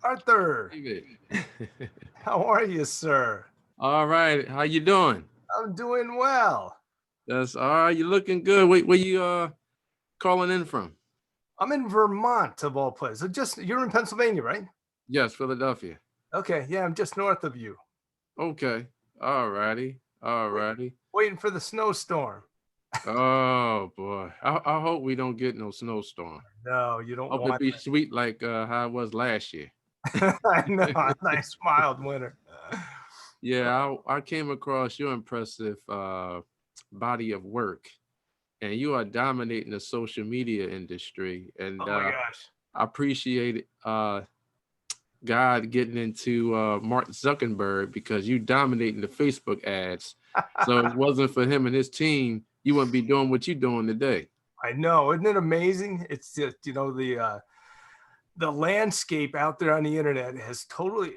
Arthur, David. how are you, sir? All right, how you doing? I'm doing well. That's all right. You looking good. Wait, where you calling in from? I'm in Vermont, of all places. You're in Pennsylvania, right? Yes, Philadelphia. Okay, yeah, I'm just north of you. Okay. All righty. All Wait, righty. waiting for the snowstorm. Oh boy. I hope we don't get no snowstorm. No, you don't Hope it want be sweet like how it was last year. that. I know, a nice mild winter. Yeah, I came across your impressive body of work, and you are dominating the social media industry, and Oh my gosh. I appreciate it. God getting into Mark Zuckerberg because you dominating the Facebook ads. So if it wasn't for him and his team, you wouldn't be doing what you're doing today. I know, isn't it amazing? It's just, the landscape out there on the internet has totally,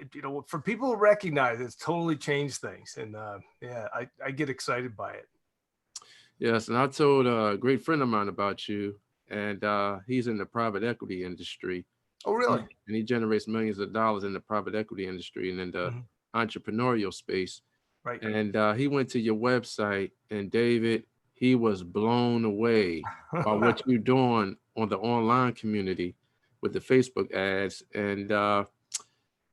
for people to recognize it's totally changed things. And yeah, I get excited by it. Yes, and I told a great friend of mine about you, and he's in the private equity industry, Oh, really? and he generates millions of dollars in the private equity industry and in the Mhm. entrepreneurial space. Right. And he went to your website, and David, he was blown away by what you're doing on the online community with the Facebook ads. And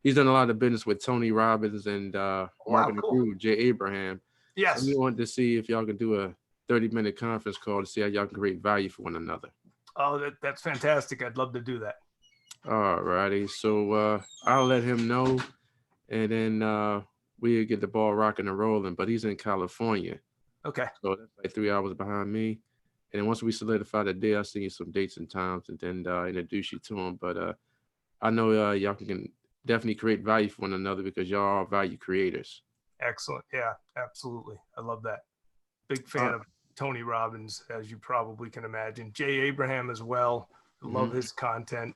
he's done a lot of business with Tony Robbins and Wow, marketing cool. guru Jay Abraham. So we Yes. wanted to see if y'all can do a 30-minute conference call to see how y'all can create value for one another. Oh, that's fantastic. I'd love to do that. All righty. So I'll let him know, and then we'll get the ball rocking and rolling. But he's in California. Okay. So that's like 3 hours behind me. And then once we solidify the day, I'll send you some dates and times and then introduce you to him. But I know y'all can definitely create value for one another because y'all are value creators. Excellent. Yeah, absolutely. I love that. Big Uh, fan of Tony Robbins, as you probably can imagine. Jay Abraham as well. Love mhm. his content.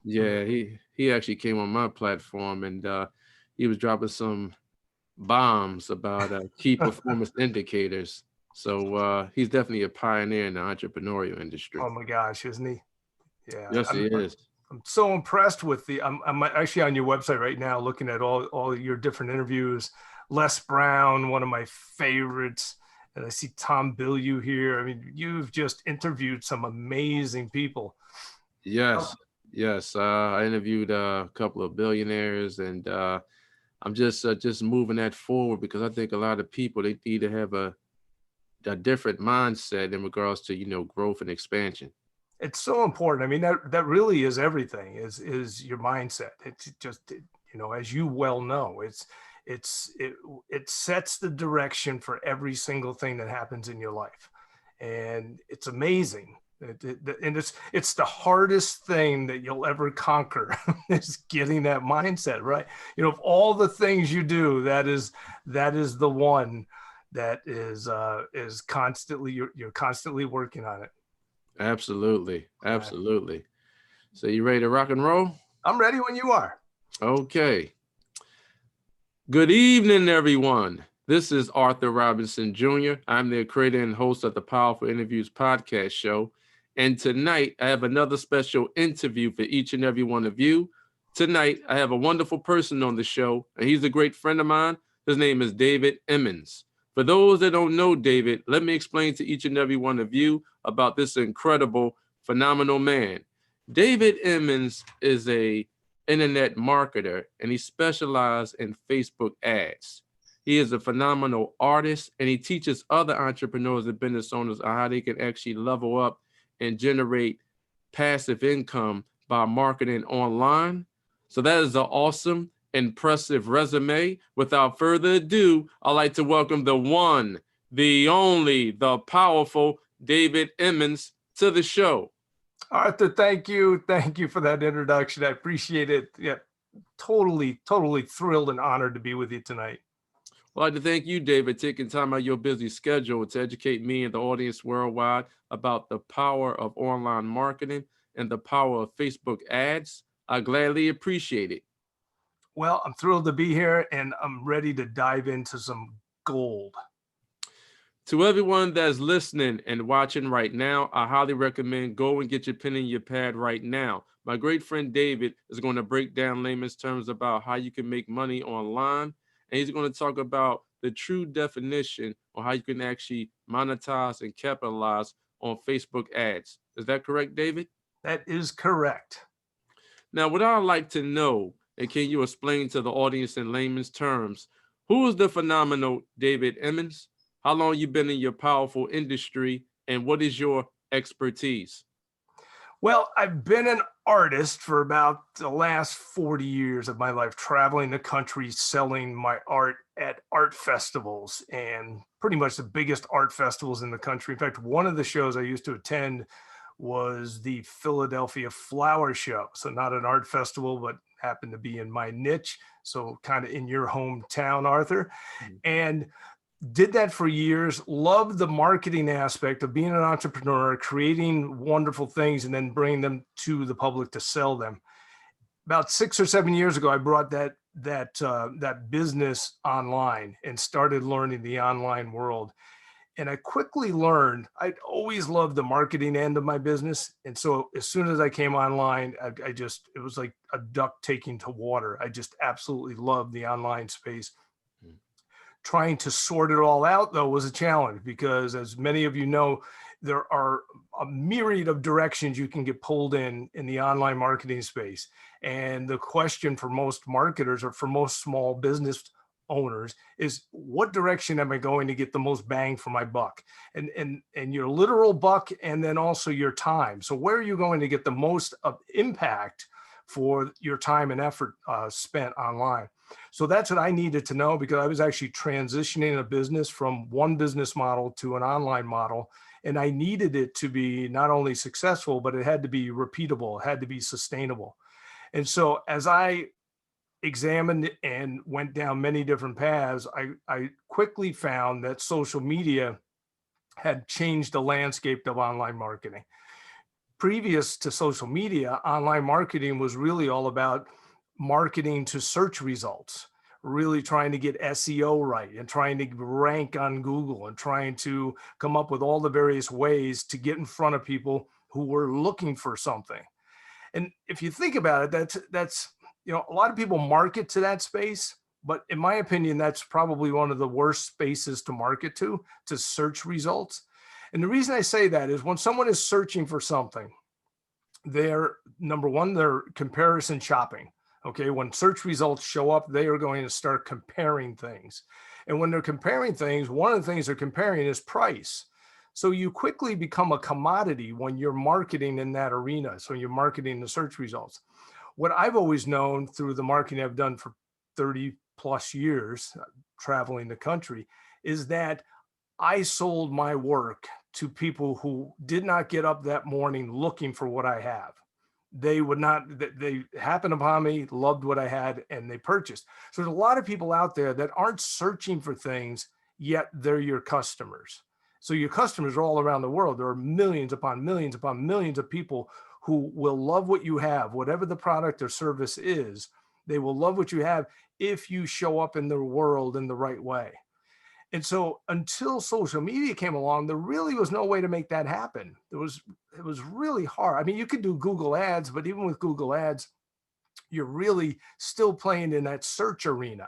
Yeah, he actually came on my platform and he was dropping some bombs about key performance indicators. So he's definitely a pioneer in the entrepreneurial industry. Oh my gosh, isn't he? Yeah, Yes, he is. I'm so impressed with I'm actually on your website right now looking at all your different interviews. Les Brown, one of my favorites. And I see Tom Bilyeu here. I mean, you've just interviewed some amazing people. Yes, yes. I interviewed a couple of billionaires, and I'm just moving that forward because I think a lot of people they need to have a different mindset in regards to growth and expansion. It's so important. I mean, that really is everything. Is your mindset. It's just as you well know, it sets the direction for every single thing that happens in your life, and it's amazing. And it's the hardest thing that you'll ever conquer is getting that mindset right. Of all the things you do, that is the one that is constantly you're constantly working on it. Absolutely, Yeah. absolutely. So you ready to rock and roll? I'm ready when you are. Okay. Good evening, everyone. This is Arthur Robinson Jr. I'm the creator and host of the Powerful Interviews podcast show. And tonight, I have another special interview for each and every one of you. Tonight, I have a wonderful person on the show, and he's a great friend of mine. His name is David Emmons. For those that don't know David, let me explain to each and every one of you about this incredible, phenomenal man. David Emmons is a internet marketer, and he specializes in Facebook ads. He is a phenomenal artist, and he teaches other entrepreneurs and business owners on how they can actually level up and generate passive income by marketing online. So that is an awesome, impressive resume. Without further ado, I'd like to welcome the one, the only, the powerful David Emmons to the show. Arthur, thank you for that introduction. I appreciate it. Yeah, totally thrilled and honored to be with you tonight. I'd like to thank you, David, taking time out of your busy schedule to educate me and the audience worldwide about the power of online marketing and the power of Facebook ads. I gladly appreciate it. Well, I'm thrilled to be here, and I'm ready to dive into some gold. To everyone that's listening and watching right now, I highly recommend go and get your pen and your pad right now. My great friend David is going to break down layman's terms about how you can make money online, and he's going to talk about the true definition on how you can actually monetize and capitalize on Facebook ads. Is that correct, David? That is correct. Now, what I'd like to know, and can you explain to the audience in layman's terms, who is the phenomenal David Emmons? How long you been in your powerful industry, and what is your expertise? Well, I've been an artist for about the last 40 years of my life, traveling the country, selling my art at art festivals and pretty much the biggest art festivals in the country. In fact, one of the shows I used to attend was the Philadelphia Flower Show. So not an art festival, but happened to be in my niche. So kind of in your hometown, Arthur. And did that for years, loved the marketing aspect of being an entrepreneur, creating wonderful things and then bringing them to the public to sell them. About 6 or 7 years ago, I brought that business online and started learning the online world. And I quickly learned I'd always loved the marketing end of my business. And so as soon as I came online, it was like a duck taking to water. I just absolutely loved the online space. Trying to sort it all out, though, was a challenge because, as many of you know, there are a myriad of directions you can get pulled in the online marketing space. And the question for most marketers or for most small business owners is, what direction am I going to get the most bang for my buck? And your literal buck, and then also your time. So where are you going to get the most impact for your time and effort spent online? So that's what I needed to know, because I was actually transitioning a business from one business model to an online model. And I needed it to be not only successful, but it had to be repeatable, it had to be sustainable. And so as I examined and went down many different paths, I quickly found that social media had changed the landscape of online marketing. Previous to social media, online marketing was really all about marketing to search results, really trying to get SEO right and trying to rank on Google and trying to come up with all the various ways to get in front of people who were looking for something. And if you think about it, that's a lot of people market to that space, but in my opinion, that's probably one of the worst spaces to market to search results. And the reason I say that is when someone is searching for something, they're number one, they're comparison shopping. Okay, when search results show up, they are going to start comparing things. And when they're comparing things, one of the things they're comparing is price. So you quickly become a commodity when you're marketing in that arena. So you're marketing the search results. What I've always known through the marketing I've done for 30 plus years, traveling the country, is that I sold my work to people who did not get up that morning looking for what I have. They would not, they happened upon me, loved what I had, and they purchased. So there's a lot of people out there that aren't searching for things, yet they're your customers. So your customers are all around the world. There are millions upon millions upon millions of people who will love what you have, whatever the product or service is. They will love what you have if you show up in their world in the right way. And so until social media came along, there really was no way to make that happen. It was really hard. I mean, you could do Google ads, but even with Google ads, you're really still playing in that search arena.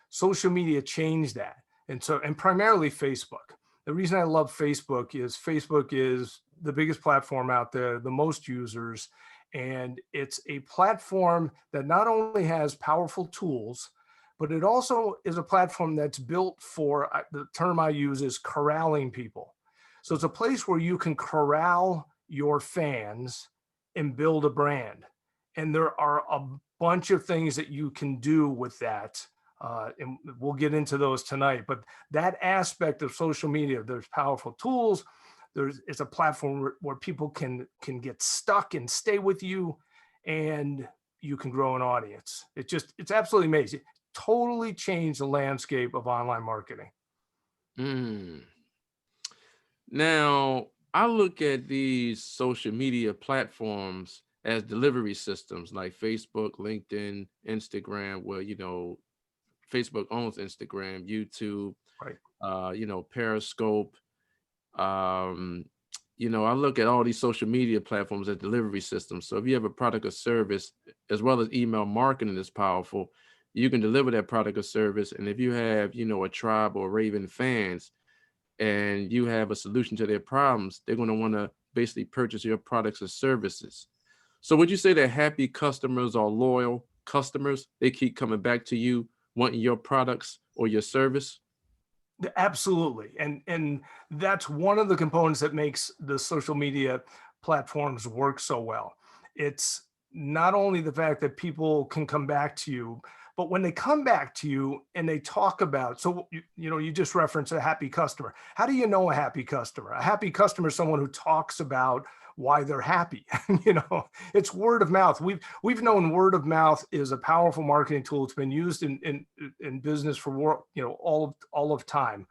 Social media changed that. And primarily Facebook. The reason I love Facebook is the biggest platform out there, the most users, and it's a platform that not only has powerful tools, but it also is a platform that's built for, the term I use is corralling people. So it's a place where you can corral your fans and build a brand. And there are a bunch of things that you can do with that. And we'll get into those tonight. But that aspect of social media, there's powerful tools. It's a platform where people can get stuck and stay with you, and you can grow an audience. It's absolutely amazing. Totally changed the landscape of online marketing. Now, I look at these social media platforms as delivery systems like Facebook, LinkedIn, Instagram, where, Facebook owns Instagram, YouTube. Right. Periscope. I look at all these social media platforms as delivery systems. So if you have a product or service, as well as email marketing is powerful, you can deliver that product or service. And if you have, a tribe or raving fans, and you have a solution to their problems, they're going to want to basically purchase your products or services. So would you say that happy customers are loyal customers? They keep coming back to you, wanting your products or your service? Absolutely. And that's one of the components that makes the social media platforms work so well. It's not only the fact that people can come back to you, but when they come back to you and they talk about, so you just referenced a happy customer. How do you know a happy customer? A happy customer is someone who talks about why they're happy. It's word of mouth. We've known word of mouth is a powerful marketing tool. It's been used in business for all of time.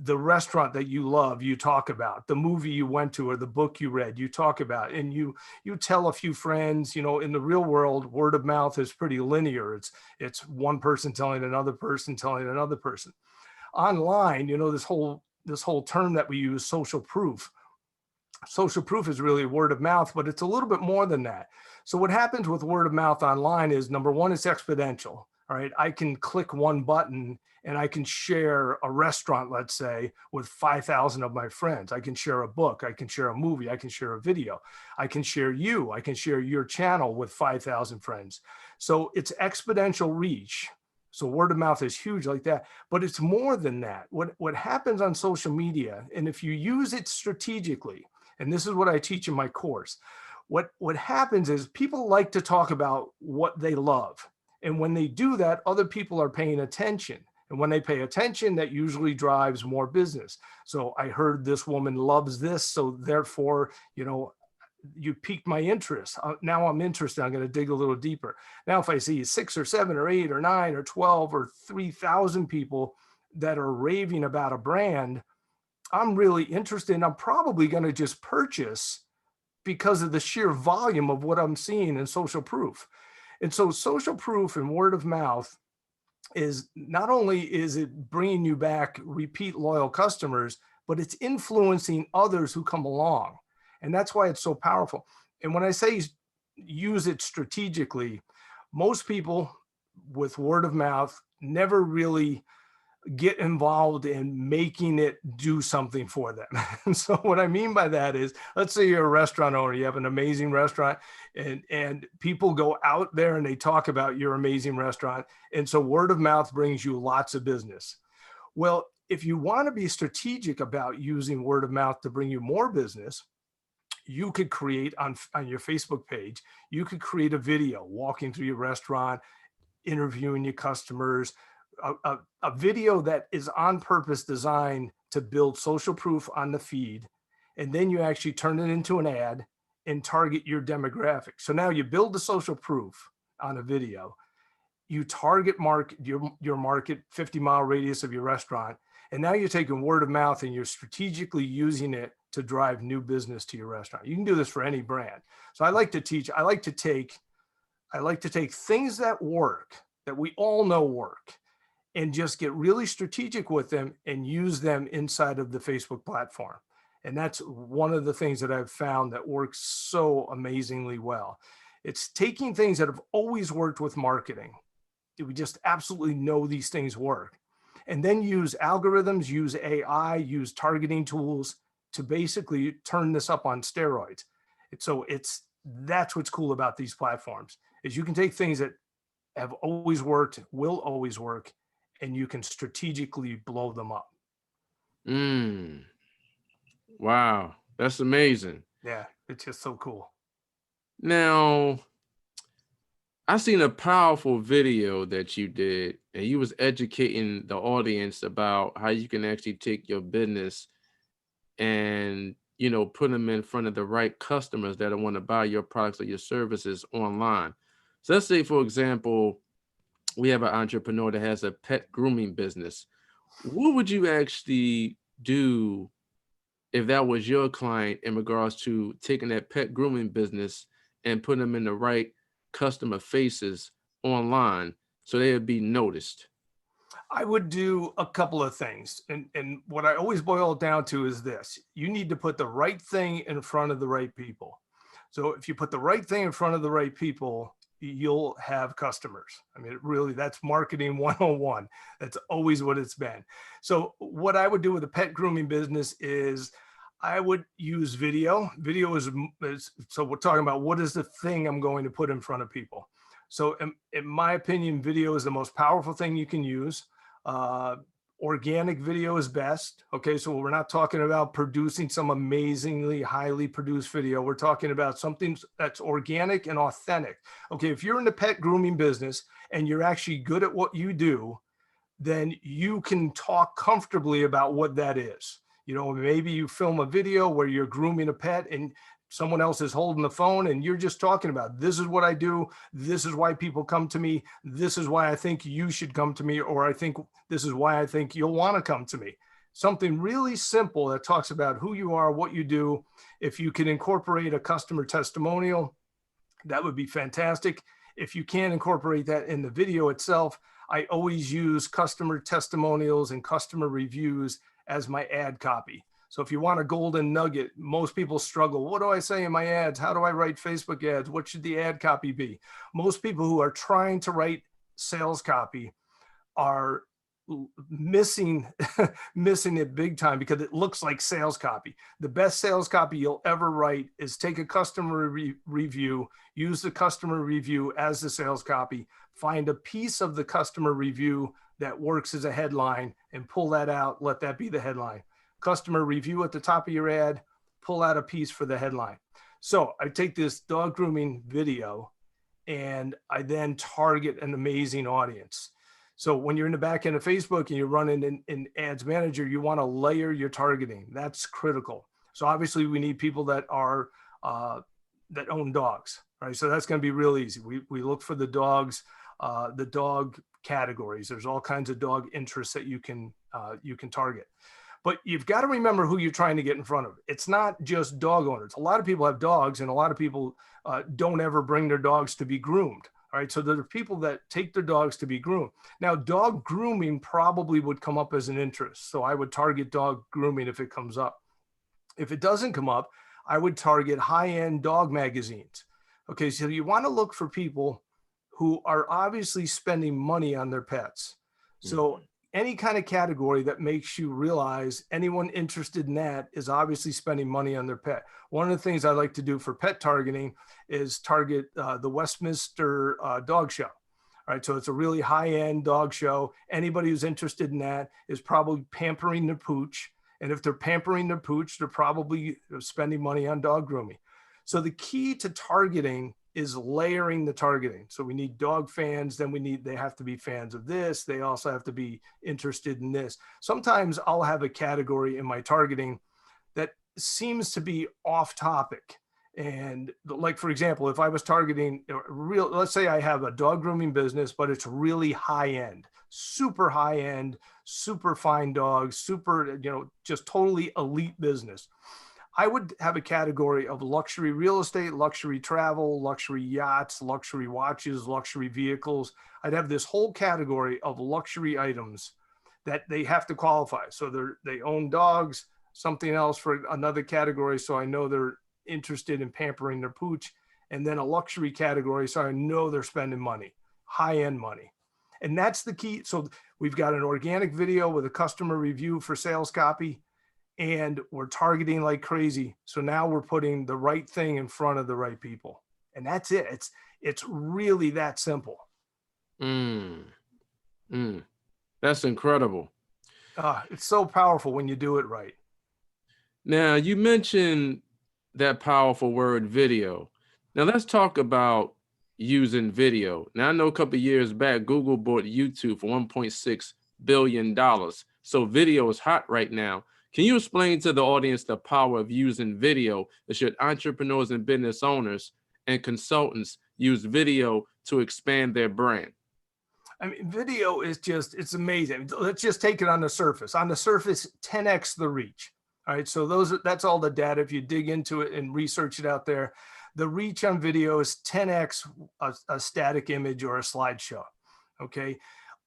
The restaurant that you love, you talk about. The movie you went to or the book you read, you talk about. And you tell a few friends. In the real world, word of mouth is pretty linear. It's one person telling another person telling another person. Online, this whole term that we use, social proof. Social proof is really word of mouth, but it's a little bit more than that. So what happens with word of mouth online is, number one, it's exponential. All right. I can click one button and I can share a restaurant, let's say, with 5,000 of my friends. I can share a book. I can share a movie. I can share a video. I can share you. I can share your channel with 5,000 friends. So it's exponential reach. So word of mouth is huge like that, but it's more than that. What happens on social media, and if you use it strategically, and this is what I teach in my course, what happens is people like to talk about what they love. And when they do that, other people are paying attention. And when they pay attention, that usually drives more business. So I heard this woman loves this. So therefore, you piqued my interest. Now I'm interested. I'm going to dig a little deeper. Now, if I see 6 or 7 or 8 or 9 or 12 or 3,000 people that are raving about a brand, I'm really interested. And I'm probably going to just purchase because of the sheer volume of what I'm seeing in social proof. And so social proof and word of mouth is not only is it bringing you back repeat loyal customers, but it's influencing others who come along. And that's why it's so powerful. And when I say use it strategically, most people with word of mouth never really get involved in making it do something for them. And so what I mean by that is, let's say you're a restaurant owner, you have an amazing restaurant, and people go out there and they talk about your amazing restaurant. And so word of mouth brings you lots of business. Well, if you want to be strategic about using word of mouth to bring you more business, you could create on your Facebook page, you could create a video walking through your restaurant, interviewing your customers, a video that is on purpose designed to build social proof on the feed. And then you actually turn it into an ad and target your demographic. So now you build the social proof on a video. You target your market, 50-mile radius of your restaurant. And now you're taking word of mouth and you're strategically using it to drive new business to your restaurant. You can do this for any brand. So I like to take things that work, that we all know work, and just get really strategic with them and use them inside of the Facebook platform. And that's one of the things that I've found that works so amazingly well. It's taking things that have always worked with marketing. We just absolutely know these things work. And then use algorithms, use AI, use targeting tools to basically turn this up on steroids. So that's what's cool about these platforms, is you can take things that have always worked, will always work, and you can strategically blow them up. Wow, that's amazing. Yeah, it's just so cool. Now, I seen a powerful video that you did, and you was educating the audience about how you can actually take your business and put them in front of the right customers that want to buy your products or your services online. So let's say, for example, we have an entrepreneur that has a pet grooming business. What would you actually do if that was your client in regards to taking that pet grooming business and putting them in the right customer faces online so they would be noticed? I would do a couple of things. And what I always boil it down to is this: you need to put the right thing in front of the right people. So if you put the right thing in front of the right people, you'll have customers. I mean, it really, that's marketing 101. That's always what it's been. So what I would do with a pet grooming business is I would use video. Video is so we're talking about what is the thing I'm going to put in front of people. So in my opinion, video is the most powerful thing you can use. Uh, Organic video is best. Okay, so we're not talking about producing some amazingly highly produced video. We're talking about something that's organic and authentic. Okay, if you're in the pet grooming business and you're actually good at what you do, then you can talk comfortably about what that is. You know, maybe you film a video where you're grooming a pet and someone else is holding the phone and you're just talking about, this is what I do. This is why people come to me. This is why I think you should come to me. Or I think this is why I think you'll want to come to me. Something really simple that talks about who you are, what you do. If you can incorporate a customer testimonial, that would be fantastic. If you can't incorporate that in the video itself, I always use customer testimonials and customer reviews as my ad copy. So if you want a golden nugget, most people struggle. What do I say in my ads? How do I write Facebook ads? What should the ad copy be? Most people who are trying to write sales copy are missing it big time because it looks like sales copy. The best sales copy you'll ever write is take a customer review, use the customer review as the sales copy, find a piece of the customer review that works as a headline and pull that out, let that be the headline. Customer review at the top of your ad, pull out a piece for the headline. So I take this dog grooming video and I then target an amazing audience. So when you're in the back end of Facebook and you're running in Ads Manager, you want to layer your targeting. That's critical. So obviously we need people that are that own dogs, right? So that's going to be real easy. We look for the dogs, the dog categories. There's all kinds of dog interests that you can target. But you've got to remember who you're trying to get in front of. It's not just dog owners. A lot of people have dogs and a lot of people don't ever bring their dogs to be groomed. All right. So there are people that take their dogs to be groomed. Now, dog grooming probably would come up as an interest. So I would target dog grooming if it comes up. If it doesn't come up, I would target high-end dog magazines. Okay. So you want to look for people who are obviously spending money on their pets. So any kind of category that makes you realize anyone interested in that is obviously spending money on their pet. One of the things I like to do for pet targeting is target the Westminster Dog Show. All right, so it's a really high-end dog show. Anybody who's interested in that is probably pampering their pooch. And if they're pampering their pooch, they're probably spending money on dog grooming. So the key to targeting is layering the targeting. So we need dog fans, then they have to be fans of this. They also have to be interested in this. Sometimes I'll have a category in my targeting that seems to be off topic. And like, for example, if I was targeting let's say I have a dog grooming business, but it's really high end, super fine dogs, super, just totally elite business. I would have a category of luxury real estate, luxury travel, luxury yachts, luxury watches, luxury vehicles. I'd have this whole category of luxury items that they have to qualify. So they own dogs, something else for another category. So I know they're interested in pampering their pooch, and then a luxury category. So I know they're spending money, high-end money. And that's the key. So we've got an organic video with a customer review for sales copy, and we're targeting like crazy. So now we're putting the right thing in front of the right people. And that's it. It's really that simple. That's incredible. It's so powerful when you do it right. Now, you mentioned that powerful word video. Now let's talk about using video. Now I know a couple of years back, Google bought YouTube for $1.6 billion. So video is hot right now. Can you explain to the audience the power of using video that should entrepreneurs and business owners and consultants use video to expand their brand? I mean, video is it's amazing. Let's just take it on the surface. On the surface, 10x the reach. All right, so that's all the data. If you dig into it and research it out there, the reach on video is 10x a static image or a slideshow. Okay,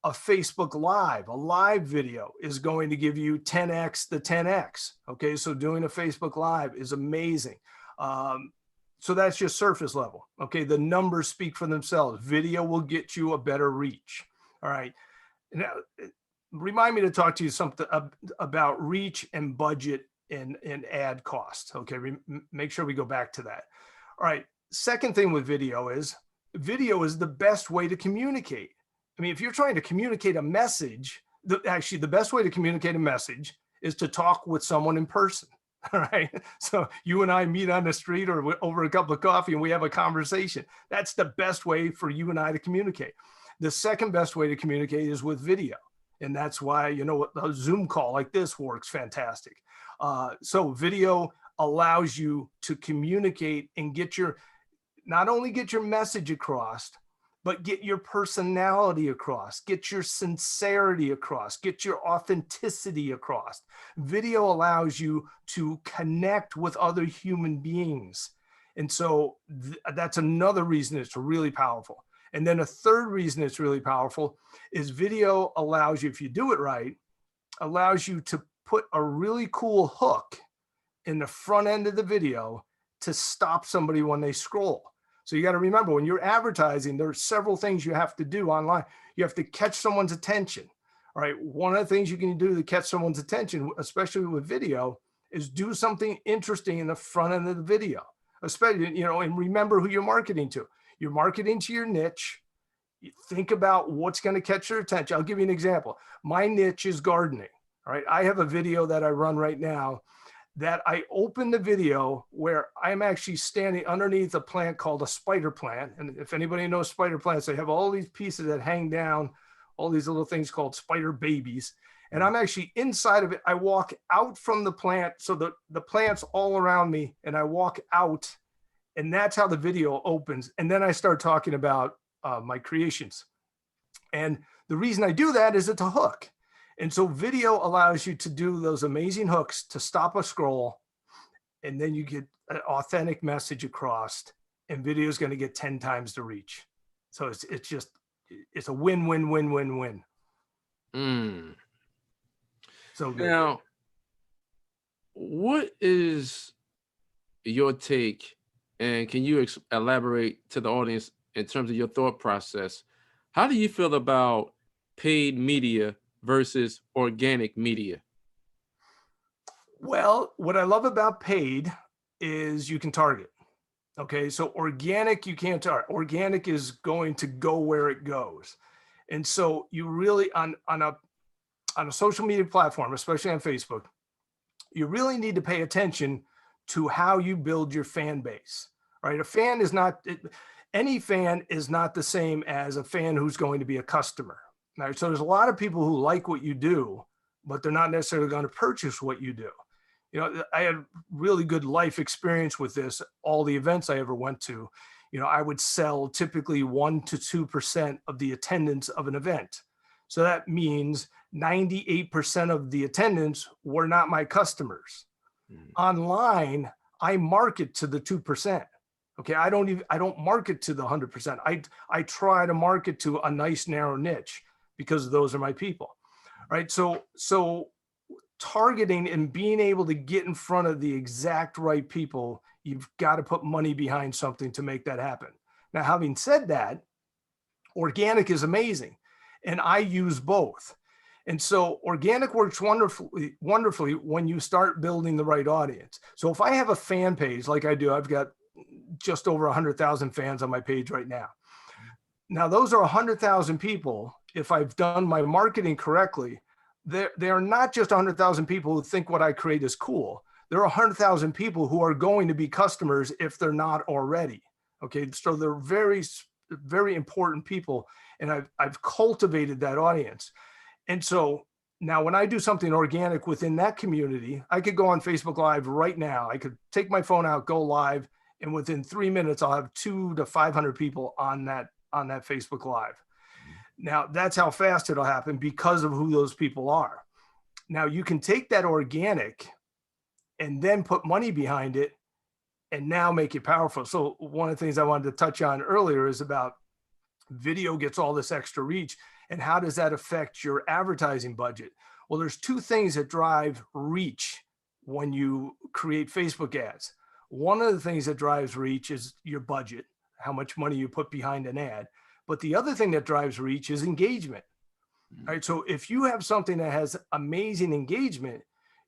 a Facebook Live, a live video is going to give you 10x the 10x. Okay, so doing a Facebook Live is amazing. So that's just surface level. Okay, the numbers speak for themselves. Video will get you a better reach. All right. Now, remind me to talk to you something about reach and budget and ad costs. Okay, make sure we go back to that. All right. Second thing with video is the best way to communicate. I mean, if you're trying to communicate a message, actually the best way to communicate a message is to talk with someone in person. All right. So you and I meet on the street or over a cup of coffee and we have a conversation. That's the best way for you and I to communicate. The second best way to communicate is with video. And that's why, you know, a Zoom call like this works fantastic. So video allows you to communicate and not only get your message across, but get your personality across, get your sincerity across, get your authenticity across. Video allows you to connect with other human beings. And so that's another reason it's really powerful. And then a third reason it's really powerful is video allows you, if you do it right, allows you to put a really cool hook in the front end of the video to stop somebody when they scroll. So you got to remember, when you're advertising, there are several things you have to do online. You have to catch someone's attention. All right. One of the things you can do to catch someone's attention, especially with video, is do something interesting in the front end of the video, especially, you know, and remember who you're marketing to. You're marketing to your niche. You think about what's going to catch your attention. I'll give you an example. My niche is gardening. All right. I have a video that I run right now that I open the video where I'm actually standing underneath a plant called a spider plant. And if anybody knows spider plants, they have all these pieces that hang down, all these little things called spider babies. And I'm actually inside of it. I walk out from the plant. So the plant's all around me and I walk out, and that's how the video opens. And then I start talking about my creations. And the reason I do that is it's a hook. And so video allows you to do those amazing hooks to stop a scroll, and then you get an authentic message across, and video is going to get 10 times the reach. So it's a win, win, win, win, win. So good. Now, what is your take, and can you elaborate to the audience in terms of your thought process? How do you feel about paid media versus organic media? Well, what I love about paid is you can target. Okay, so organic, you can't target. Organic is going to go where it goes. And so you really, on a social media platform, especially on Facebook, you really need to pay attention to how you build your fan base, right? Any fan is not the same as a fan who's going to be a customer. Right? So there's a lot of people who like what you do, but they're not necessarily going to purchase what you do. You know, I had really good life experience with this. All the events I ever went to, you know, I would sell typically 1% to 2% of the attendance of an event. So that means 98% of the attendance were not my customers. Online, I market to the 2%. Okay, I don't market to the 100%. I try to market to a nice narrow niche, because those are my people, right? So targeting and being able to get in front of the exact right people, you've got to put money behind something to make that happen. Now, having said that, organic is amazing, and I use both. And so organic works wonderfully when you start building the right audience. So if I have a fan page like I do, I've got just over 100,000 fans on my page right now. Now, those are 100,000 people. If I've done my marketing correctly, they are not just 100,000 people who think what I create is cool. There are 100,000 people who are going to be customers if they're not already. Okay, so they're very, very important people, and I've cultivated that audience. And so now when I do something organic within that community, I could go on Facebook Live right now. I could take my phone out, go live, and within 3 minutes, I'll have 200 to 500 people on that Facebook Live. Now, that's how fast it'll happen because of who those people are. Now, you can take that organic and then put money behind it and now make it powerful. So one of the things I wanted to touch on earlier is about video gets all this extra reach, And how does that affect your advertising budget? Well, there's two things that drive reach when you create Facebook ads. One of the things that drives reach is your budget, how much money you put behind an ad. But the other thing that drives reach is engagement. All right. So if you have something that has amazing engagement,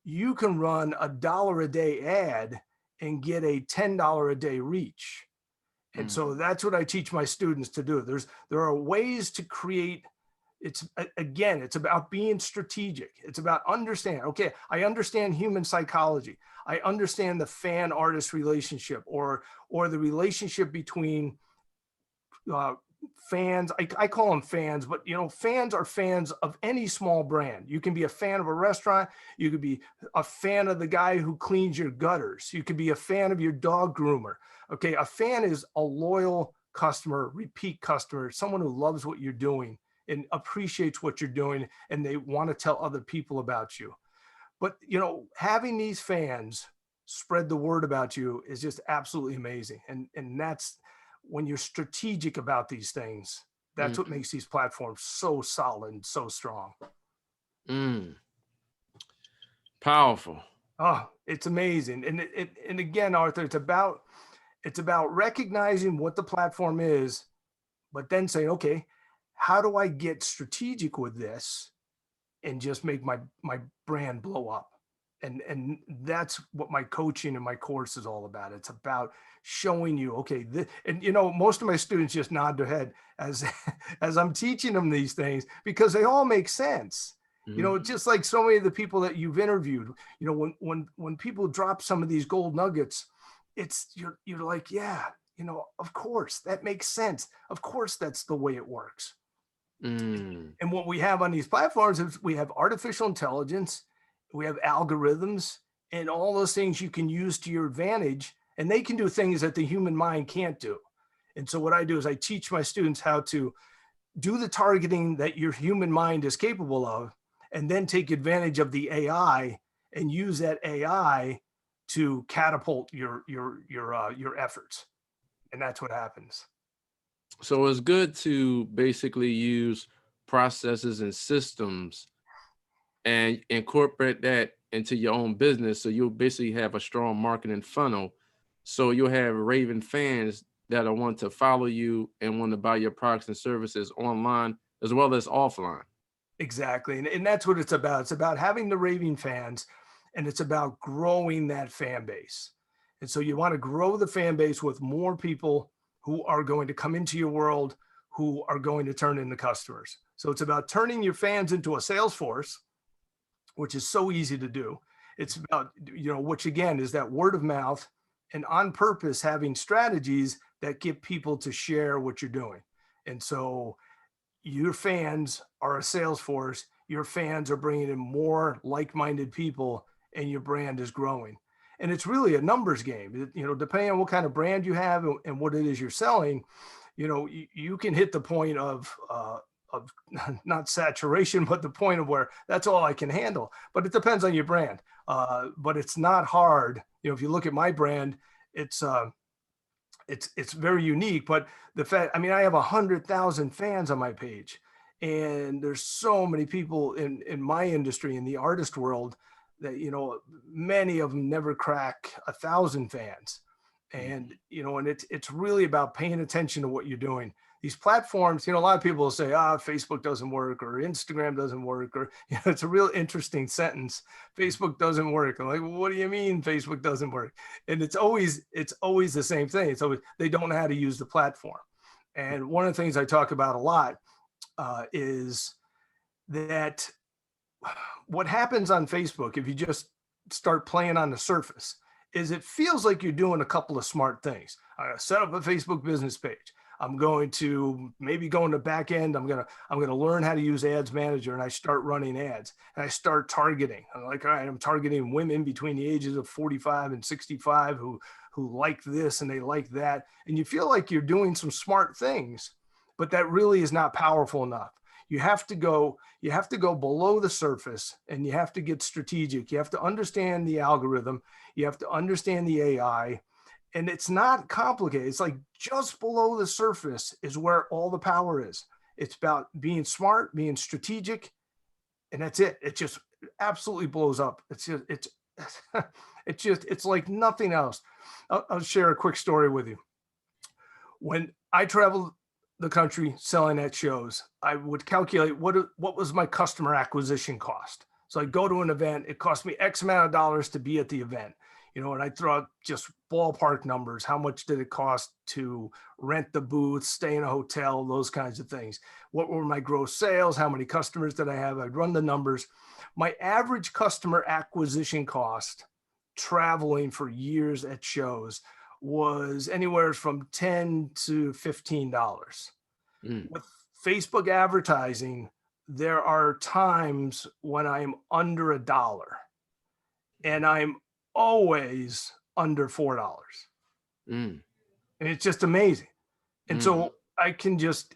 you can run $1 a day ad and get a $10 a day reach. And so that's what I teach my students to do. There are ways to create. It's again, it's about being strategic. It's about understanding. Okay, I understand human psychology. I understand the fan artist relationship, or the relationship between fans. I call them fans, but fans are fans of any small brand. You can be a fan of a restaurant. You could be a fan of the guy who cleans your gutters. You could be a fan of your dog groomer. Okay, a fan is a loyal customer, repeat customer, someone who loves what you're doing and appreciates what you're doing, and they want to tell other people about you. But having these fans spread the word about you is just absolutely amazing. And that's when you're strategic about these things. That's what makes these platforms so solid and so strong. Powerful. Oh, it's amazing. And again, Arthur, it's about recognizing what the platform is, but then saying, okay, how do I get strategic with this and just make my brand blow up? And that's what my coaching and my course is all about. It's about showing you, okay, most of my students just nod their head as I'm teaching them these things, because they all make sense. Just like so many of the people that you've interviewed, when people drop some of these gold nuggets, you're like, yeah, of course that makes sense. Of course, that's the way it works. And what we have on these platforms is we have artificial intelligence, we have algorithms, and all those things you can use to your advantage, and they can do things that the human mind can't do. And so what I do is I teach my students how to do the targeting that your human mind is capable of, and then take advantage of the AI and use that AI to catapult your efforts. And that's what happens. So it's good to basically use processes and systems and incorporate that into your own business. So you'll basically have a strong marketing funnel. So you'll have raving fans that will want to follow you and want to buy your products and services online as well as offline. Exactly. And that's what it's about. It's about having the raving fans, and it's about growing that fan base. And so you want to grow the fan base with more people who are going to come into your world, who are going to turn into customers. So it's about turning your fans into a sales force, which is so easy to do. It's about, which again is that word of mouth, and on purpose having strategies that get people to share what you're doing. And so your fans are a sales force. Your fans are bringing in more like-minded people, and your brand is growing. And it's really a numbers game. Depending on what kind of brand you have and what it is you're selling, you can hit the point of not saturation, but the point of where that's all I can handle. But it depends on your brand. But it's not hard. If you look at my brand, it's very unique. But the fact, I have 100,000 fans on my page, and there's so many people in my industry, in the artist world, that many of them never crack 1,000 fans. And and it's really about paying attention to what you're doing. These platforms, a lot of people will say, Facebook doesn't work, or Instagram doesn't work, or it's a real interesting sentence. Facebook doesn't work. I'm like, well, what do you mean Facebook doesn't work? And it's always the same thing. It's always, they don't know how to use the platform. And one of the things I talk about a lot is that what happens on Facebook, if you just start playing on the surface, is it feels like you're doing a couple of smart things. I set up a Facebook business page. I'm going to maybe go in the back end. I'm gonna learn how to use Ads Manager, and I start running ads, and I start targeting. I'm like, all right, I'm targeting women between the ages of 45 and 65 who like this and they like that. And you feel like you're doing some smart things, but that really is not powerful enough. You have to go below the surface, and you have to get strategic. You have to understand the algorithm. You have to understand the AI. And it's not complicated. It's like just below the surface is where all the power is. It's about being smart, being strategic, and that's it. It just absolutely blows up. It's like nothing else. I'll share a quick story with you. When I traveled the country selling at shows, I would calculate what was my customer acquisition cost. So I go to an event, it cost me X amount of dollars to be at the event, and I throw out just ballpark numbers. How much did it cost to rent the booth, stay in a hotel, those kinds of things? What were my gross sales? How many customers did I have? I'd run the numbers. My average customer acquisition cost traveling for years at shows was anywhere from $10 to $15. With Facebook advertising, there are times when I'm under $1 and I'm always under $4. And it's just amazing. And so I can just,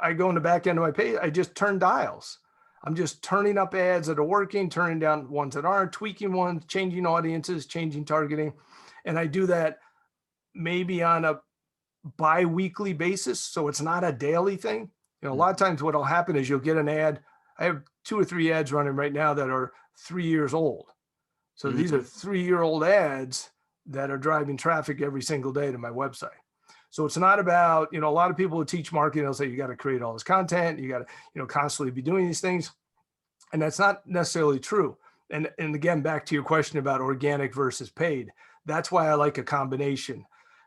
I go in the back end of my page, I just turn dials. I'm just turning up ads that are working, turning down ones that aren't, tweaking ones, changing audiences, changing targeting. And I do that maybe on a bi-weekly basis. So it's not a daily thing. A lot of times what'll happen is you'll get an ad. I have 2 or 3 ads running right now that are 3 years old. So these are 3-year-old ads that are driving traffic every single day to my website. So it's not about, a lot of people who teach marketing, they'll say, you got to create all this content. You got to, constantly be doing these things. And that's not necessarily true. And again, back to your question about organic versus paid. That's why I like a combination,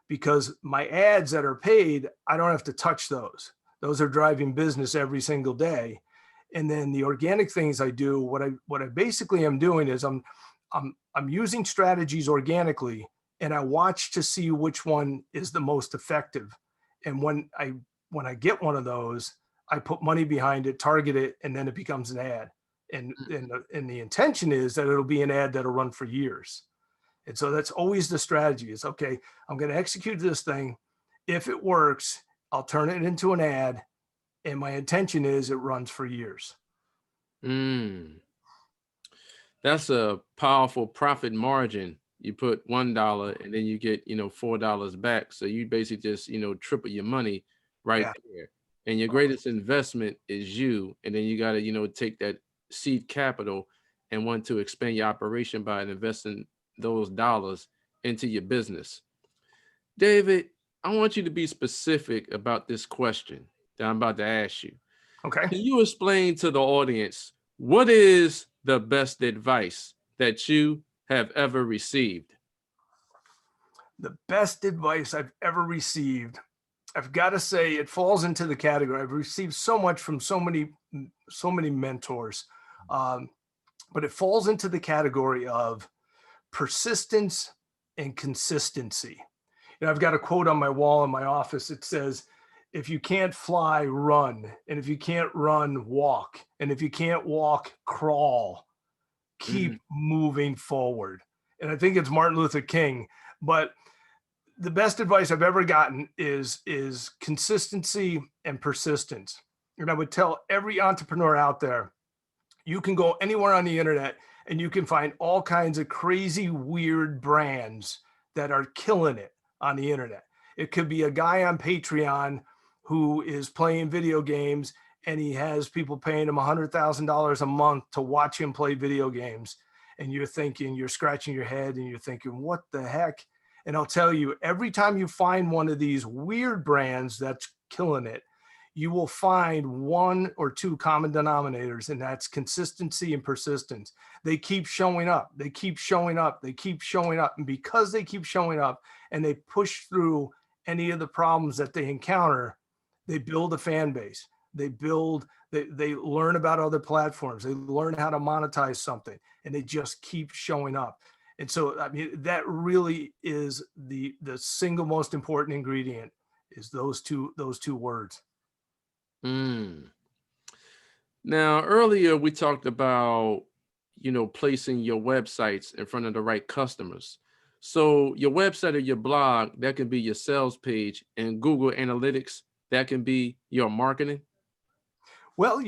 because my ads that are paid, I don't have to touch those. Those are driving business every single day. And then the organic things I do, what I basically am doing is I'm using strategies organically, and I watch to see which one is the most effective. And when I get one of those, I put money behind it, target it, and then it becomes an ad. And the intention is that it'll be an ad that'll run for years. And so that's always the strategy is, okay, I'm going to execute this thing. If it works, I'll turn it into an ad. And my intention is it runs for years. That's a powerful profit margin. You put $1 and then you get, $4 back. So you basically just, triple your money right there. And your greatest investment is you. And then you got to, take that seed capital and want to expand your operation by investing those dollars into your business. David, I want you to be specific about this question that I'm about to ask you. Okay. Can you explain to the audience what is the best advice that you have ever received? The best advice I've ever received, I've got to say, it falls into the category. I've received so much from so many mentors, but it falls into the category of persistence and consistency. I've got a quote on my wall in my office. It says, if you can't fly, run. And if you can't run, walk. And if you can't walk, crawl. Keep moving forward. And I think it's Martin Luther King. But the best advice I've ever gotten is consistency and persistence. And I would tell every entrepreneur out there, you can go anywhere on the internet and you can find all kinds of crazy, weird brands that are killing it on the internet. It could be a guy on Patreon who is playing video games and he has people paying him $100,000 a month to watch him play video games. And you're scratching your head and you're thinking, what the heck? And I'll tell you, every time you find one of these weird brands that's killing it, you will find 1 or 2 common denominators, and that's consistency and persistence. They keep showing up. They keep showing up. They keep showing up. And because they keep showing up and they push through any of the problems that they encounter, they build a fan base. They learn about other platforms. They learn how to monetize something, and they just keep showing up. And so, I mean, that really is the single most important ingredient is those two words. Now, earlier we talked about, placing your websites in front of the right customers. So your website or your blog, that can be your sales page, and Google Analytics, that can be your marketing. Well,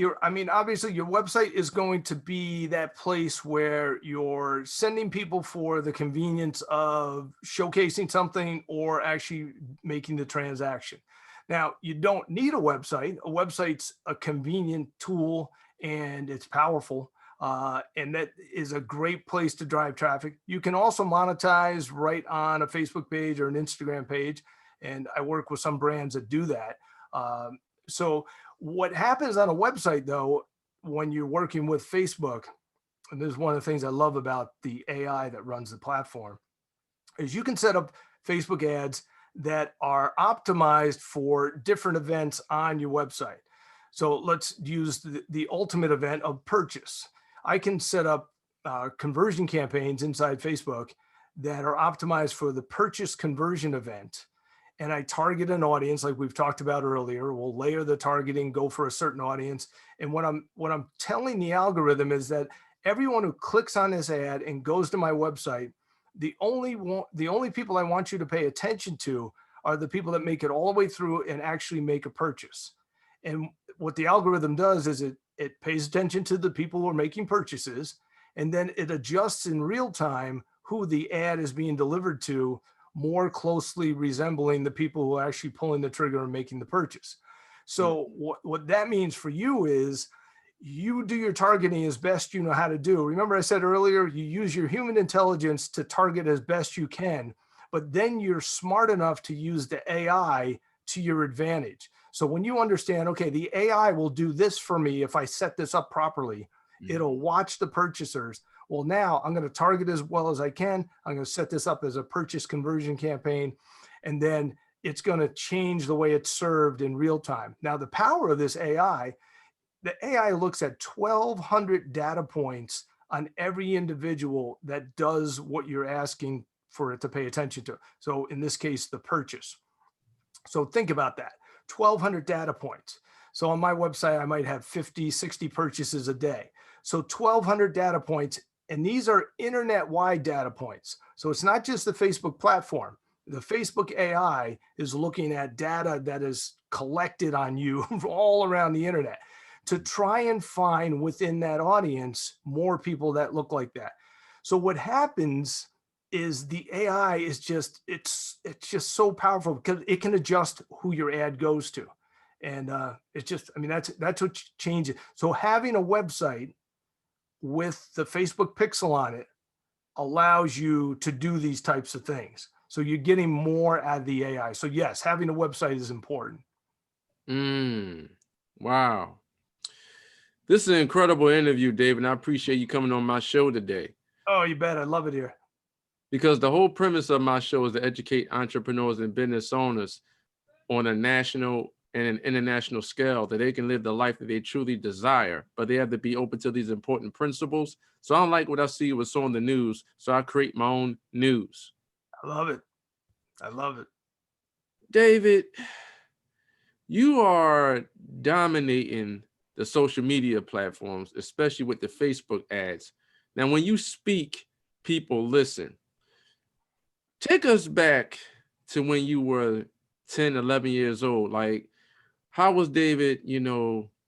obviously your website is going to be that place where you're sending people for the convenience of showcasing something or actually making the transaction. Now, you don't need a website. A website's a convenient tool and it's powerful. And that is a great place to drive traffic. You can also monetize right on a Facebook page or an Instagram page. And I work with some brands that do that. So what happens on a website though, when you're working with Facebook, and this is one of the things I love about the AI that runs the platform, is you can set up Facebook ads that are optimized for different events on your website. So let's use the ultimate event of purchase. I can set up conversion campaigns inside Facebook that are optimized for the purchase conversion event. And I target an audience like we've talked about earlier. We'll layer the targeting, go for a certain audience. And what I'm telling the algorithm is that everyone who clicks on this ad and goes to my website, the only people I want you to pay attention to are the people that make it all the way through and actually make a purchase. And what the algorithm does is it pays attention to the people who are making purchases, and then it adjusts in real time who the ad is being delivered to, more closely resembling the people who are actually pulling the trigger and making the purchase. So what that means for you is you do your targeting as best you know how to do. Remember I said earlier, you use your human intelligence to target as best you can, but then you're smart enough to use the AI to your advantage. So when you understand, okay, the AI will do this for me if I set this up properly, it'll watch the purchasers. Well, now I'm going to target as well as I can. I'm going to set this up as a purchase conversion campaign, and then it's going to change the way it's served in real time. Now, the power of this AI, the AI looks at 1,200 data points on every individual that does what you're asking for it to pay attention to. So in this case, the purchase. So think about that, 1,200 data points. So on my website, I might have 50, 60 purchases a day. So 1,200 data points, and these are internet-wide data points. So it's not just the Facebook platform. The Facebook AI is looking at data that is collected on you all around the internet to try and find within that audience more people that look like that. So what happens is the AI is just, it's just so powerful because it can adjust who your ad goes to. And it's just, I mean, that's what changes. So having a website with the Facebook pixel on it allows you to do these types of things. So you're getting more out of the AI. So yes, having a website is important. Wow. This is an incredible interview, David, and I appreciate you coming on my show today. Oh, you bet. I love it here. Because the whole premise of my show is to educate entrepreneurs and business owners on a national and an international scale that they can live the life that they truly desire, but they have to be open to these important principles. So I don't like what I see what's on the news, so I create my own news. I love it. I love it. David, you are dominating the social media platforms, especially with the Facebook ads. Now, when you speak, people listen. Take us back to when you were 10, 11 years old. Like, how was David,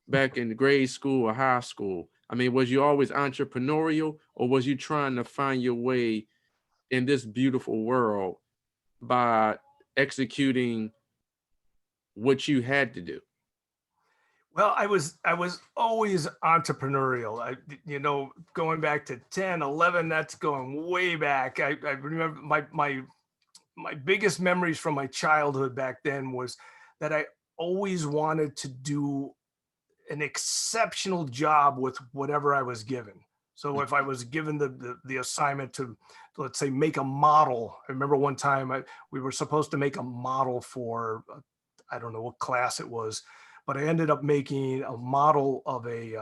back in grade school or high school? I mean, was you always entrepreneurial, or was you trying to find your way in this beautiful world by executing what you had to do? Well, I was always entrepreneurial. Going back to 10, 11, that's going way back. I remember my biggest memories from my childhood back then was that I always wanted to do an exceptional job with whatever I was given. So if I was given the assignment to, let's say, make a model, I remember one time we were supposed to make a model for, I don't know what class it was, but I ended up making a model of a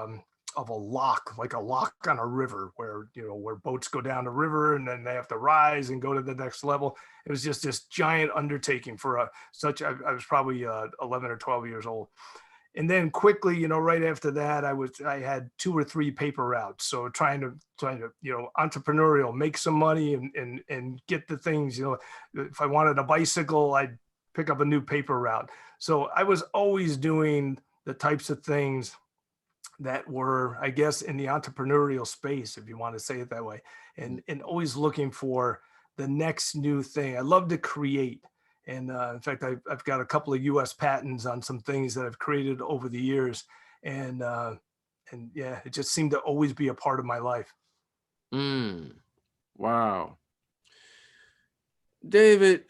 lock, like a lock on a river where boats go down the river and then they have to rise and go to the next level. It was just this giant undertaking for I was probably 11 or 12 years old. And then quickly, right after that, I had 2 or 3 paper routes. So trying to, entrepreneurial, make some money and get the things, if I wanted a bicycle, I'd pick up a new paper route. So I was always doing the types of things that were, I guess, in the entrepreneurial space, if you want to say it that way, and always looking for the next new thing. I love to create. And in fact, I've got a couple of US patents on some things that I've created over the years. And yeah, it just seemed to always be a part of my life. Wow. David,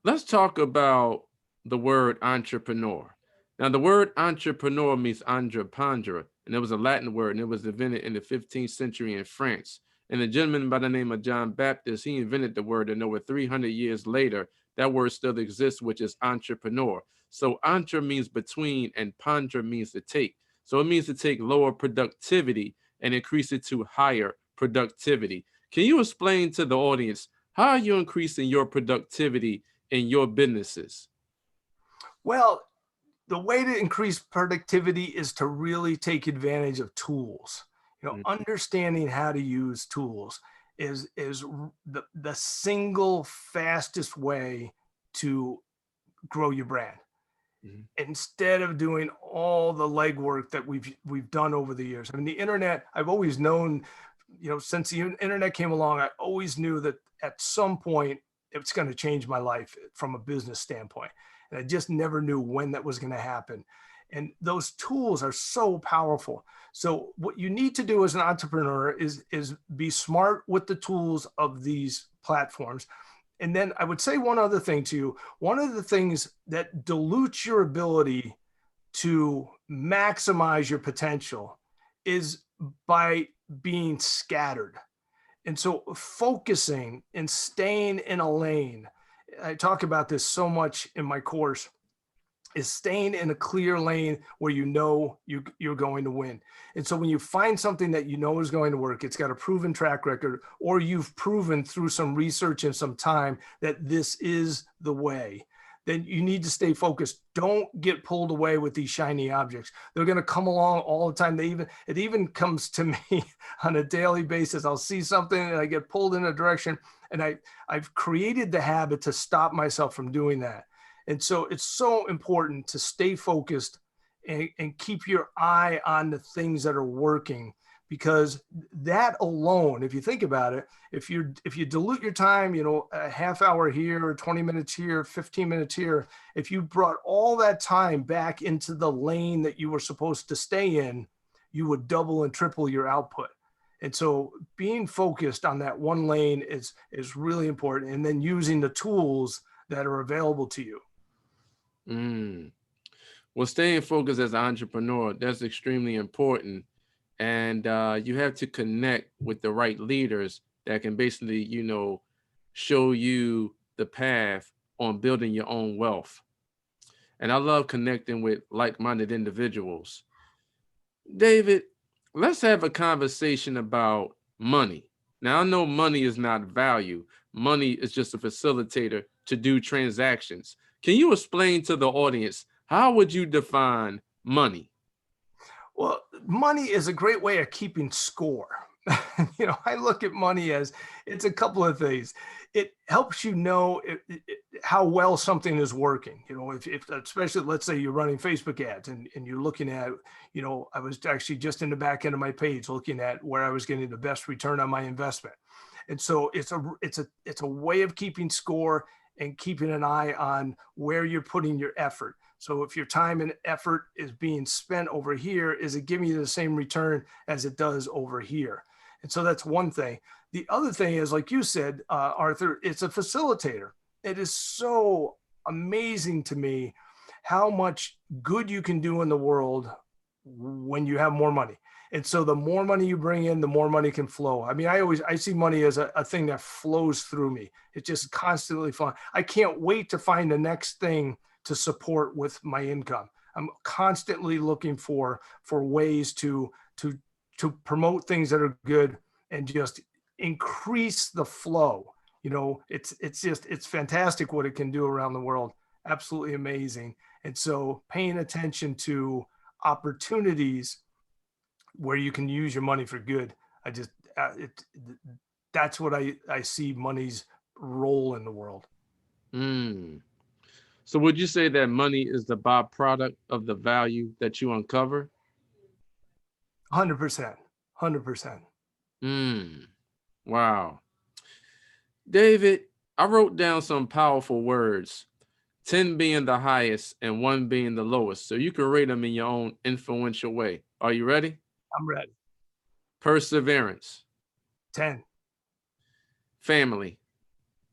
let's talk about the word entrepreneur. Now, the word entrepreneur means entreprendre, and it was a Latin word, and it was invented in the 15th century in France. And a gentleman by the name of John Baptist, he invented the word, and over 300 years later, that word still exists, which is entrepreneur. So entre means between, and pondre means to take. So it means to take lower productivity and increase it to higher productivity. Can you explain to the audience, how are you increasing your productivity in your businesses? Well, the way to increase productivity is to really take advantage of tools. Understanding how to use tools is the single fastest way to grow your brand. Instead of doing all the legwork that we've done over the years. I mean, the internet, I've always known, since the internet came along, I always knew that at some point it's going to change my life from a business standpoint. And I just never knew when that was going to happen. And those tools are so powerful. So what you need to do as an entrepreneur is be smart with the tools of these platforms. And then I would say one other thing to you. One of the things that dilutes your ability to maximize your potential is by being scattered. And so focusing and staying in a lane, I talk about this so much in my course, is staying in a clear lane where you're going to win. And so when you find something that you know is going to work, it's got a proven track record, or you've proven through some research and some time that this is the way, then you need to stay focused. Don't get pulled away with these shiny objects. They're going to come along all the time. It even comes to me on a daily basis. I'll see something and I get pulled in a direction, and I've created the habit to stop myself from doing that. And so it's so important to stay focused and keep your eye on the things that are working, because that alone, if you think about it, if you dilute your time, a half hour here or 20 minutes here, 15 minutes here, if you brought all that time back into the lane that you were supposed to stay in, you would double and triple your output. And so being focused on that one lane is really important. And then using the tools that are available to you. Well, staying focused as an entrepreneur, that's extremely important. And you have to connect with the right leaders that can basically, show you the path on building your own wealth. And I love connecting with like-minded individuals. David, let's have a conversation about money. Now, I know money is not value. Money is just a facilitator to do transactions. Can you explain to the audience, how would you define money? Well, money is a great way of keeping score. I look at money as it's a couple of things. It helps you know how well something is working. If especially, let's say you're running Facebook ads and you're looking at, I was actually just in the back end of my page looking at where I was getting the best return on my investment. And so it's a way of keeping score and keeping an eye on where you're putting your effort. So if your time and effort is being spent over here, is it giving you the same return as it does over here? And so that's one thing. The other thing is, like you said, Arthur, it's a facilitator. It is so amazing to me how much good you can do in the world when you have more money. And so the more money you bring in, the more money can flow. I mean, I see money as a thing that flows through me. It's just constantly flowing. I can't wait to find the next thing to support with my income. I'm constantly looking for ways to promote things that are good and just increase the flow. It's fantastic what it can do around the world. Absolutely amazing. And so paying attention to opportunities where you can use your money for good, that's what I see money's role in the world. So would you say that money is the byproduct of the value that you uncover? 100%. 100%. Wow. David, I wrote down some powerful words, 10 being the highest and 1 being the lowest. So you can rate them in your own influential way. Are you ready? I'm ready. Perseverance, 10, family,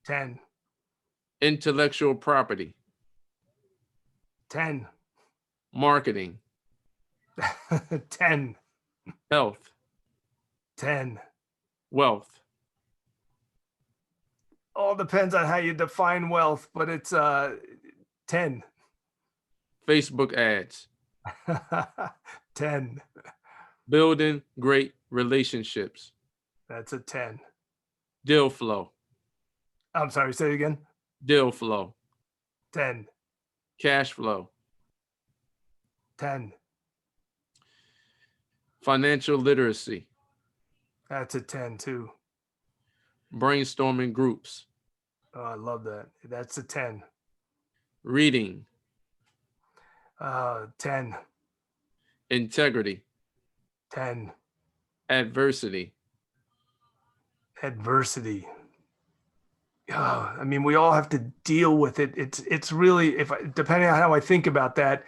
10, intellectual property, 10, marketing, 10, health, 10. wealth, All depends on how you define wealth, but it's 10. Facebook ads, 10. building great relationships, That's a 10. deal flow, I'm sorry, say it again. deal flow, 10, cash flow, 10. financial literacy, That's a 10 too. brainstorming groups, Oh, I love that. That's a 10. reading, 10, integrity, 10. adversity, Adversity. I mean, we all have to deal with it. It's really, depending on how I think about that,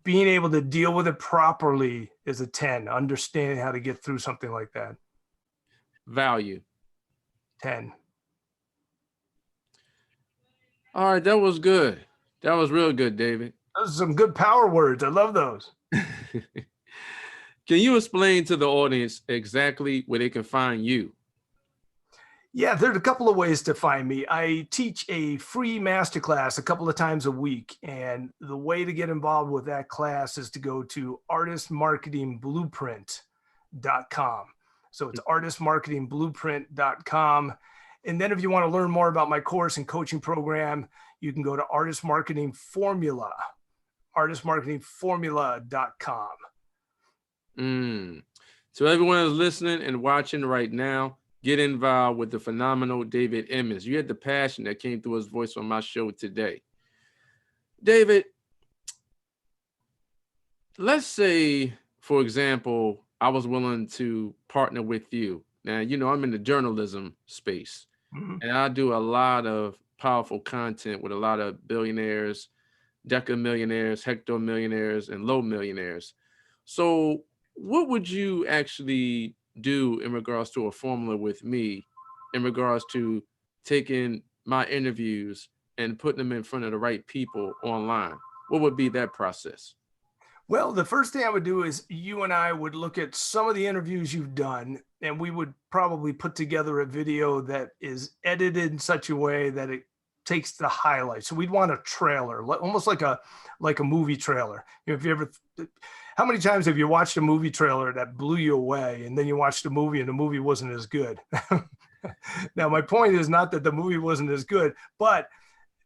being able to deal with it properly is a 10. Understanding how to get through something like that. value. 10. All right, that was good. That was real good, David. Those are some good power words. I love those. Can you explain to the audience exactly where they can find you? Yeah, there's a couple of ways to find me. I teach a free masterclass a couple of times a week. And the way to get involved with that class is to go to artistmarketingblueprint.com. So it's artistmarketingblueprint.com. And then if you want to learn more about my course and coaching program, you can go to Artist Marketing Formula, artistmarketingformula.com. So everyone is listening and watching right now, get involved with the phenomenal David Emmons. You had the passion that came through his voice on my show today. David, let's say, for example, I was willing to partner with you. Now, you know, I'm in the journalism space, and I do a lot of powerful content with a lot of billionaires, decamillionaires, hectomillionaires, and low millionaires. So what would you actually do in regards to a formula with me in regards to taking my interviews and putting them in front of the right people online? What would be that process? Well, the first thing I would do is you and I would look at some of the interviews you've done, and we would probably put together a video that is edited in such a way that it takes the highlights. So we'd want a trailer, almost like a movie trailer. You know, if you ever, how many times have you watched a movie trailer that blew you away, and then you watched the movie and the movie wasn't as good? Now, my point is not that the movie wasn't as good, but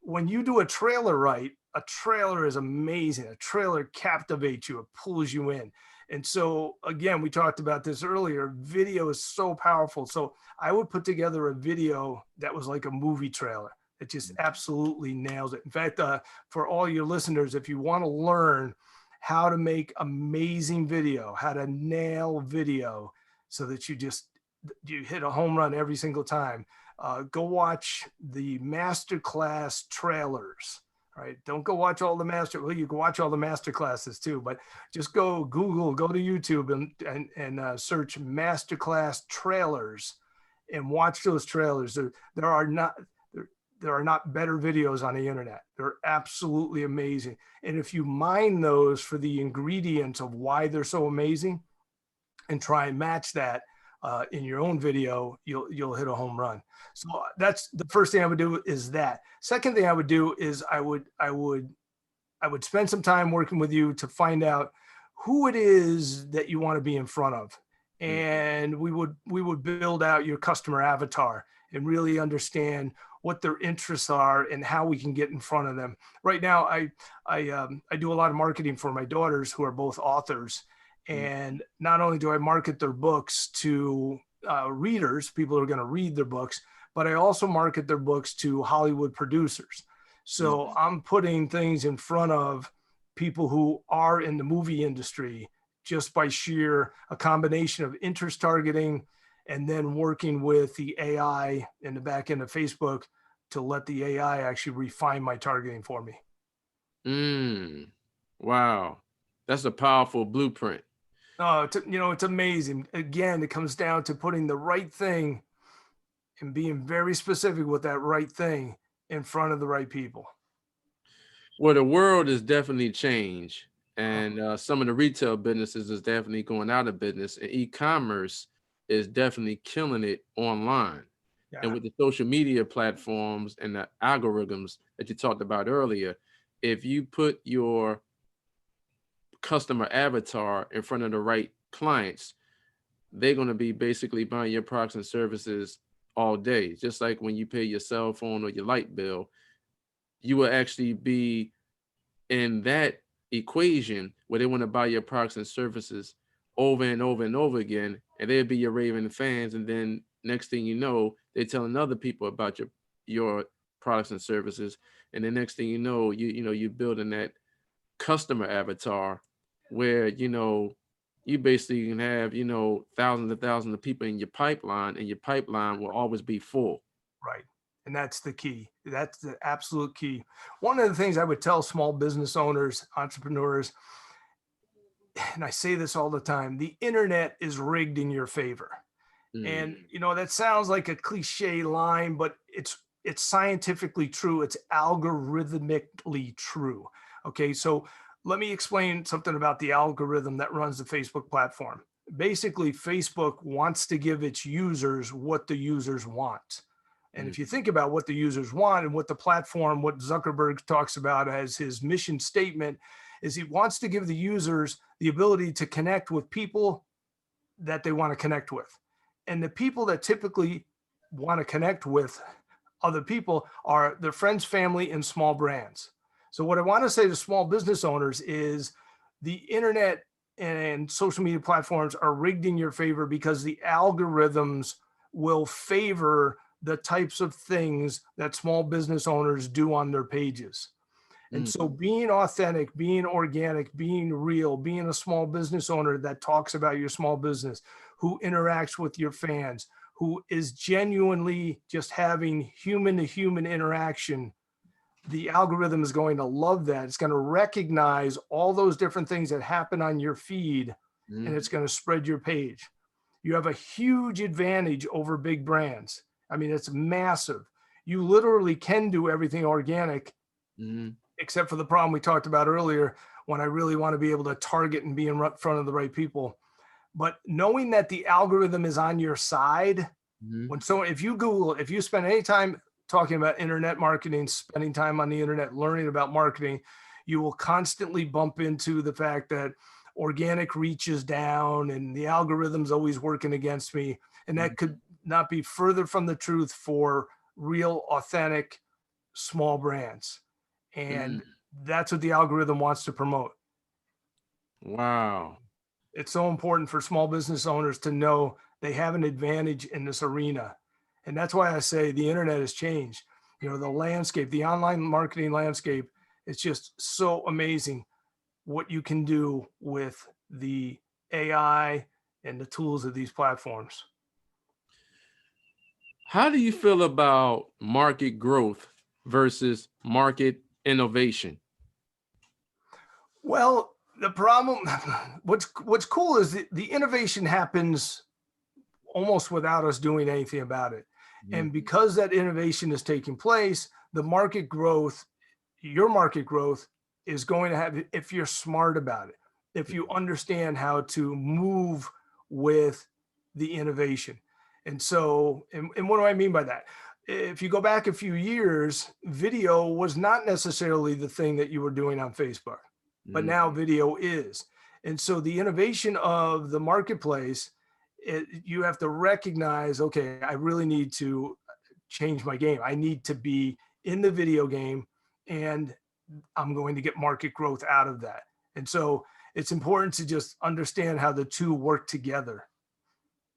when you do a trailer right, a trailer is amazing. A trailer captivates you, it pulls you in. And so, again, we talked about this earlier. Video is so powerful. So I would put together a video that was like a movie trailer. It just absolutely nails it. In fact, for all your listeners, if you want to learn how to make amazing video, how to nail video so that you hit a home run every single time, go watch the masterclass trailers. Right? Don't go watch all the well, you can watch all the master classes too, but just go to YouTube and search masterclass trailers and watch those trailers. There are not better videos on the internet. They're absolutely amazing. And if you mine those for the ingredients of why they're so amazing and try and match that in your own video, you'll hit a home run. So that's the first thing I would do is that. Second thing I would do is I would spend some time working with you to find out who it is that you want to be in front of. And we would build out your customer avatar and really understand what their interests are and how we can get in front of them. Right now, I do a lot of marketing for my daughters who are both authors. And not only do I market their books to readers, people who are going to read their books, but I also market their books to Hollywood producers. So I'm putting things in front of people who are in the movie industry just by a combination of interest targeting and then working with the AI in the back end of Facebook to let the AI actually refine my targeting for me. Wow. That's a powerful blueprint. Oh, it's amazing. Again, it comes down to putting the right thing and being very specific with that right thing in front of the right people. Well, the world has definitely changed, and some of the retail businesses is definitely going out of business, and e-commerce is definitely killing it online. And Yeah, with the social media platforms and the algorithms that you talked about earlier, if you put your customer avatar in front of the right clients, they're going to be basically buying your products and services all day. Just like when you pay your cell phone or your light bill, you will actually be in that equation where they want to buy your products and services over and over and over again, and they'll be your raving fans. And then next thing you know, they're telling other people about your products and services. And the next thing you know, you're building that customer avatar where you basically can have thousands and thousands of people in your pipeline, and your pipeline will always be full. right. And that's the key. That's the absolute key. One of the things I would tell small business owners, entrepreneurs, and I say this all the time, the internet is rigged in your favor. And Mm, that sounds like a cliche line, but it's scientifically true. It's algorithmically true. Okay, so let me explain something about the algorithm that runs the Facebook platform. Basically, Facebook wants to give its users what the users want. And if you mm, think about what the users want and what the platform, what Zuckerberg talks about as his mission statement, is he wants to give the users the ability to connect with people that they want to connect with. And the people that typically want to connect with other people are their friends, family, and small brands. So, what I want to say to small business owners is the internet and social media platforms are rigged in your favor because the algorithms will favor the types of things that small business owners do on their pages. And so mm, being authentic, being organic, being real, being a small business owner that talks about your small business, who interacts with your fans, who is genuinely just having human to human interaction, the algorithm is going to love that. It's going to recognize all those different things that happen on your feed, and mm, it's going to spread your page. You have a huge advantage over big brands. I mean, it's massive. You literally can do everything organic, mm, except for the problem we talked about earlier, when I really want to be able to target and be in front of the right people. But knowing that the algorithm is on your side, mm, if you Google, if you spend any time talking about internet marketing, spending time on the internet, learning about marketing, you will constantly bump into the fact that organic reach is down and the algorithm's always working against me. And that mm, could not be further from the truth for real, authentic, small brands. And mm. that's what the algorithm wants to promote. Wow. It's so important for small business owners to know they have an advantage in this arena. And that's why I say the internet has changed. The landscape, the online marketing landscape, it's just so amazing what you can do with the AI and the tools of these platforms. How do you feel about market growth versus market innovation? Well, the problem, what's cool is the innovation happens almost without us doing anything about it. Mm, And because that innovation is taking place, the market growth, your market growth is going to have, if you're smart about it, if you understand how to move with the innovation. And so, and what do I mean by that? If you go back a few years, video was not necessarily the thing that you were doing on Facebook, but now mm, video is. And so the innovation of the marketplace, you have to recognize, okay, I really need to change my game. I need to be in the video game, and I'm going to get market growth out of that. And so it's important to just understand how the two work together.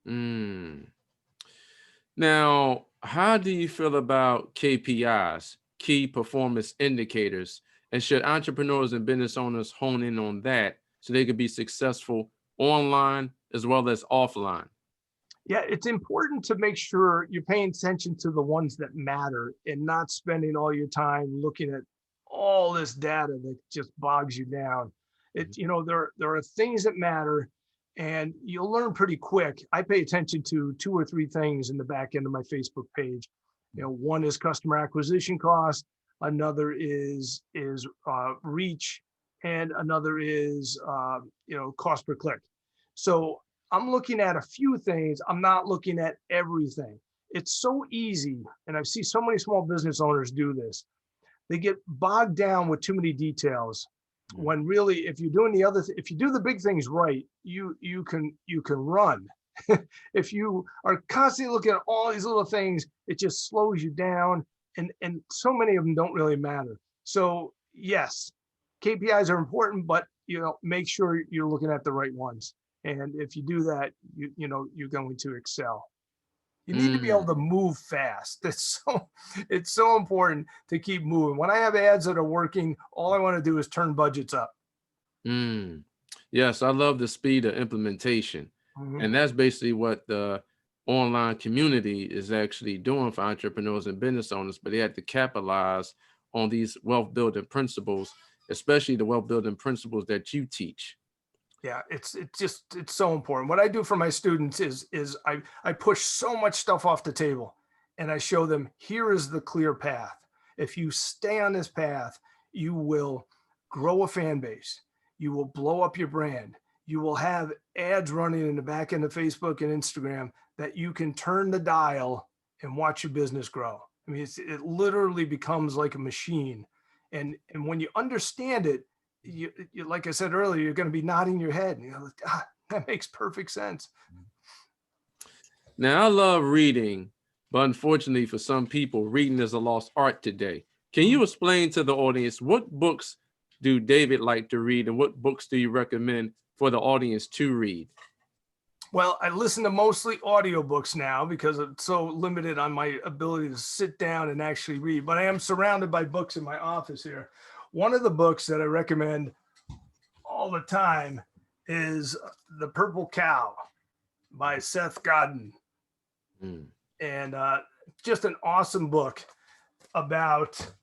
mm. Now, how do you feel about KPIs, key performance indicators, and should entrepreneurs and business owners hone in on that so they could be successful online as well as offline? Yeah, it's important to make sure you're paying attention to the ones that matter and not spending all your time looking at all this data that just bogs you down. Mhm. There are things that matter, and you'll learn pretty quick. I pay attention to two or three things in the back end of my Facebook page. One is customer acquisition cost, another is reach, and another is cost per click. So I'm looking at a few things. I'm not looking at everything. It's so easy. And I see so many small business owners do this. They get bogged down with too many details Mm. when really, if you're doing if you do the big things right, you can run. If you are constantly looking at all these little things, it just slows you down. And so many of them don't really matter. So yes, KPIs are important, but make sure you're looking at the right ones. And if you do that, you're going to excel. You need to be able Mm. to move fast. It's so important to keep moving. When I have ads that are working, all I want to do is turn budgets up. Mm. Yes, I love the speed of implementation. Mhm. And that's basically what the online community is actually doing for entrepreneurs and business owners, but they have to capitalize on these wealth building principles, especially the wealth building principles that you teach. Yeah, it's so important. What I do for my students is I push so much stuff off the table, and I show them, here is the clear path. If you stay on this path, you will grow a fan base. You will blow up your brand. You will have ads running in the back end of Facebook and Instagram that you can turn the dial and watch your business grow. I mean, it literally becomes like a machine. And when you understand it, like I said earlier, you're going to be nodding your head. That makes perfect sense. Now, I love reading, but unfortunately for some people, reading is a lost art today. Can Mhm. you explain to the audience what books do David like to read and what books do you recommend for the audience to read? Well, I listen to mostly audiobooks now because I'm so limited on my ability to sit down and actually read, but I am surrounded by books in my office here. One of the books that I recommend all the time is The Purple Cow by Seth Godin. Mm. And just an awesome book about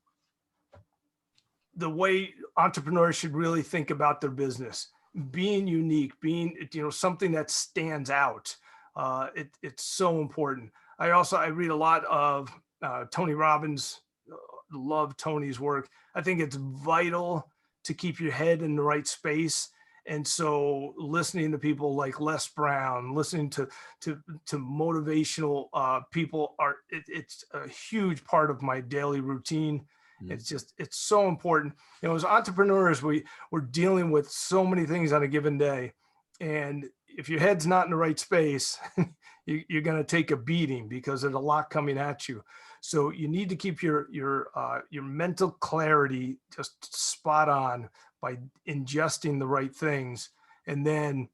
the way entrepreneurs should really think about their business, being unique, being something that stands out. It's so important. I read a lot of Tony Robbins. Love Tony's work. I think it's vital to keep your head in the right space. And so, listening to people like Les Brown, listening to motivational people it's a huge part of my daily routine. Mm. It's so important. As entrepreneurs, we're dealing with so many things on a given day, and if your head's not in the right space, you're going to take a beating because there's a lot coming at you. So you need to keep your mental clarity just spot on by ingesting the right things. And then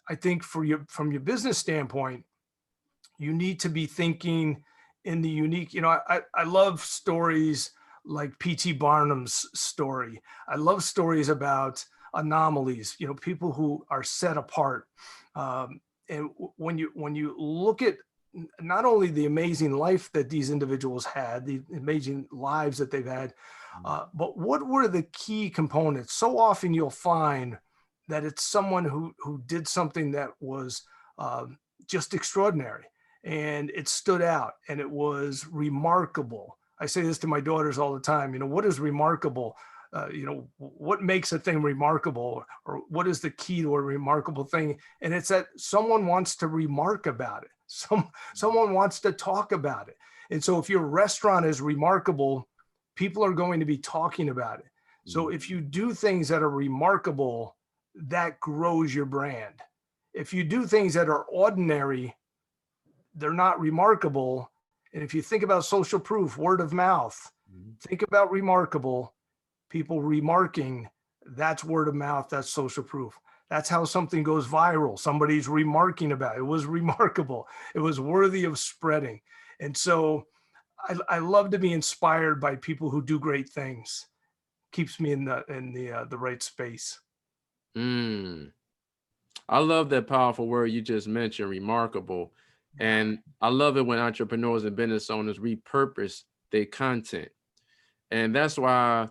I think from your business standpoint, you need to be thinking in the unique. I love stories like P.T. Barnum's story. I love stories about anomalies, people who are set apart. And when you look at not only the amazing life that these individuals had, the amazing lives that they've had, but what were the key components? So often you'll find that it's someone who did something that was just extraordinary, and it stood out, and it was remarkable. I say this to my daughters all the time. What is remarkable? What makes a thing remarkable, or what is the key to a remarkable thing? And it's that someone wants to remark about it. Someone wants to talk about it. And so if your restaurant is remarkable, people are going to be talking about it. So Mm. if you do things that are remarkable, that grows your brand. If you do things that are ordinary, they're not remarkable. And if you think about social proof, word of mouth, Mm. think about remarkable, people remarking, that's word of mouth, that's social proof. That's how something goes viral. Somebody's remarking about it. It was remarkable. It was worthy of spreading. And so I love to be inspired by people who do great things. Keeps me in the right space. Mm. I love that powerful word you just mentioned, remarkable, And I love it when entrepreneurs and business owners repurpose their content. And that's why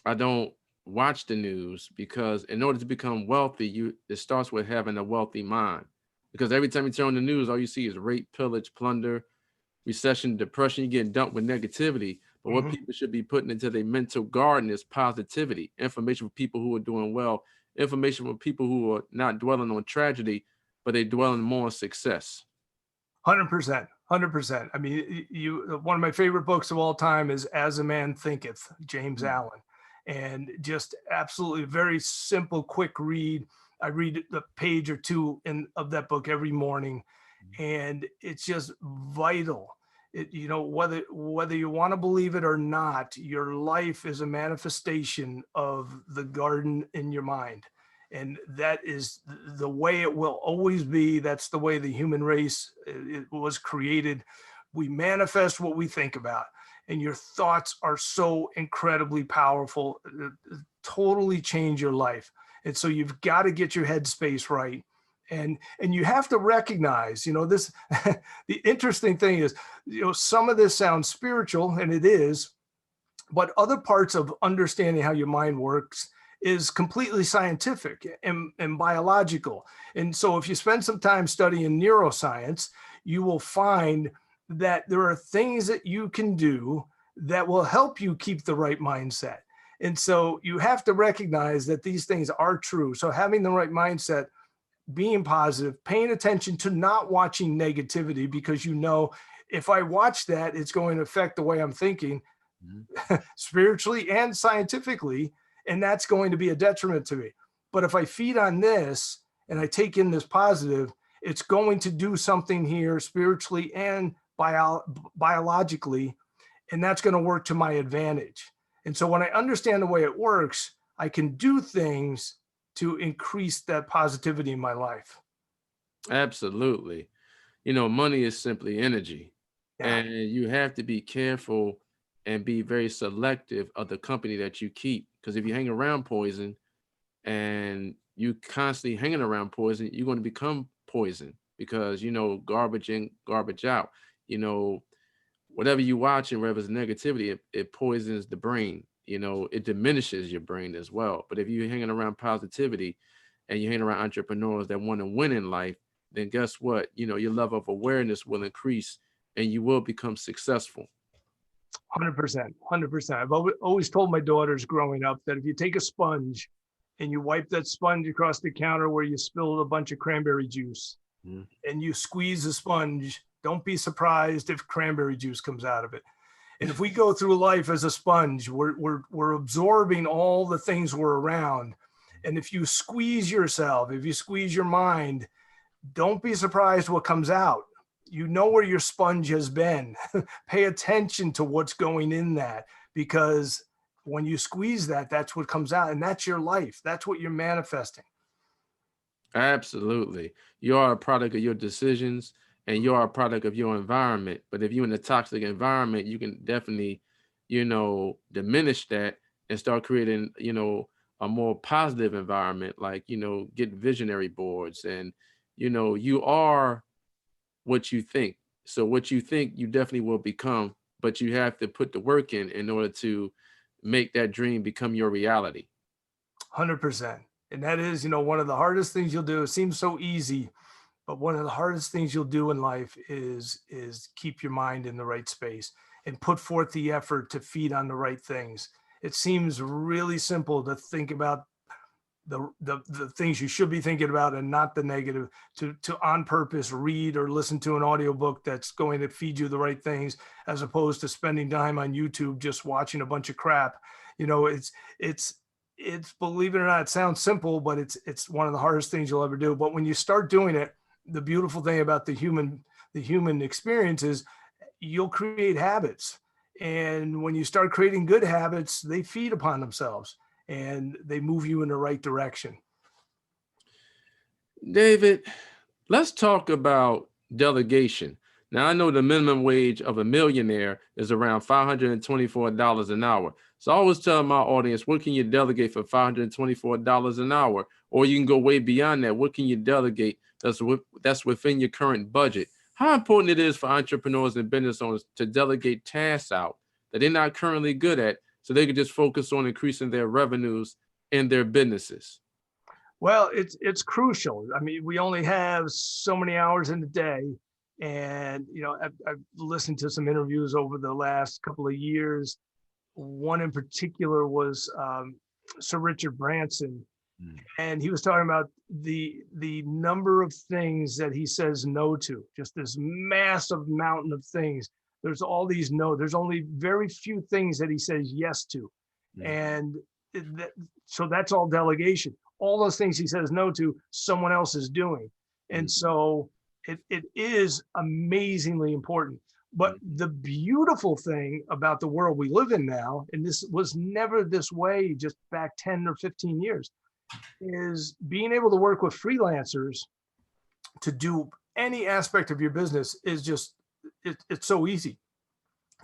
I don't watch the news, because in order to become wealthy, it starts with having a wealthy mind. Because every time you turn on the news, all you see is rape, pillage, plunder, recession, depression. You get dumped with negativity. But what people should be putting into their mental garden is positivity, information for people who are doing well, information for people who are not dwelling on tragedy, but they're dwelling more on success. 100%. 100%. I mean, one of my favorite books of all time is As a Man Thinketh, James Allen. And just absolutely very simple, quick read. I read a page or two of that book every morning, and it's just vital. Whether you want to believe it or not, your life is a manifestation of the garden in your mind. And that is the way it will always be. That's the way the human race it was created. We manifest what we think about, and your thoughts are so incredibly powerful, totally change your life. And so you've got to get your headspace right. And you have to recognize, this, the interesting thing is, some of this sounds spiritual, and it is, but other parts of understanding how your mind works is completely scientific and biological. And so if you spend some time studying neuroscience, you will find that there are things that you can do that will help you keep the right mindset. And so you have to recognize that these things are true. So having the right mindset, being positive, paying attention to not watching negativity, because if I watch that, it's going to affect the way I'm thinking spiritually and scientifically, and that's going to be a detriment to me. But if I feed on this and I take in this positive, it's going to do something here spiritually and biologically, and that's going to work to my advantage. And so when I understand the way it works, I can do things to increase that positivity in my life. Absolutely. Money is simply energy. Yeah. And you have to be careful and be very selective of the company that you keep. Because if you hang around poison and you constantly hanging around poison, you're going to become poison, because, garbage in, garbage out. Whatever you watch and whether it's negativity, it poisons the brain. It diminishes your brain as well. But if you're hanging around positivity and you're hanging around entrepreneurs that want to win in life, then guess what? Your level of awareness will increase and you will become successful. 100%. 100%. I've always told my daughters growing up that if you take a sponge and you wipe that sponge across the counter where you spilled a bunch of cranberry juice and you squeeze the sponge, don't be surprised if cranberry juice comes out of it. And if we go through life as a sponge, we're absorbing all the things we're around. And if you squeeze yourself, if you squeeze your mind, don't be surprised what comes out. Where your sponge has been. Pay attention to what's going in that, because when you squeeze that, that's what comes out, and that's your life. That's what you're manifesting. Absolutely. You are a product of your decisions, and you are a product of your environment. But if you're in a toxic environment, you can definitely, diminish that and start creating, a more positive environment, like, get visionary boards, and, you are what you think. So what you think, you definitely will become, but you have to put the work in order to make that dream become your reality. 100%. And that is, one of the hardest things you'll do. It seems so easy, but one of the hardest things you'll do in life is keep your mind in the right space and put forth the effort to feed on the right things. It seems really simple to think about the things you should be thinking about and not the negative, to on purpose read or listen to an audiobook that's going to feed you the right things, as opposed to spending time on YouTube just watching a bunch of crap. It's believe it or not, it sounds simple, but it's one of the hardest things you'll ever do. But when you start doing it, the beautiful thing about the human experience is you'll create habits. And when you start creating good habits, they feed upon themselves and they move you in the right direction. David, let's talk about delegation. Now, I know the minimum wage of a millionaire is around $524 an hour. So I always tell my audience, what can you delegate for $524 an hour? Or you can go way beyond that. What can you delegate that's within your current budget? how important it is for entrepreneurs and business owners to delegate tasks out that they're not currently good at, so they can just focus on increasing their revenues in their businesses. Well, it's crucial. I mean, we only have so many hours in the day, and I've listened to some interviews over the last couple of years. One in particular was Sir Richard Branson, and he was talking about the number of things that he says no to. Just this massive mountain of things. There's all these no. There's only very few things that he says yes to, and so that's all delegation. All those things he says no to, someone else is doing. And so it is amazingly important. But the beautiful thing about the world we live in now, and this was never this way just back 10 or 15 years, is being able to work with freelancers to do any aspect of your business is just, it's so easy.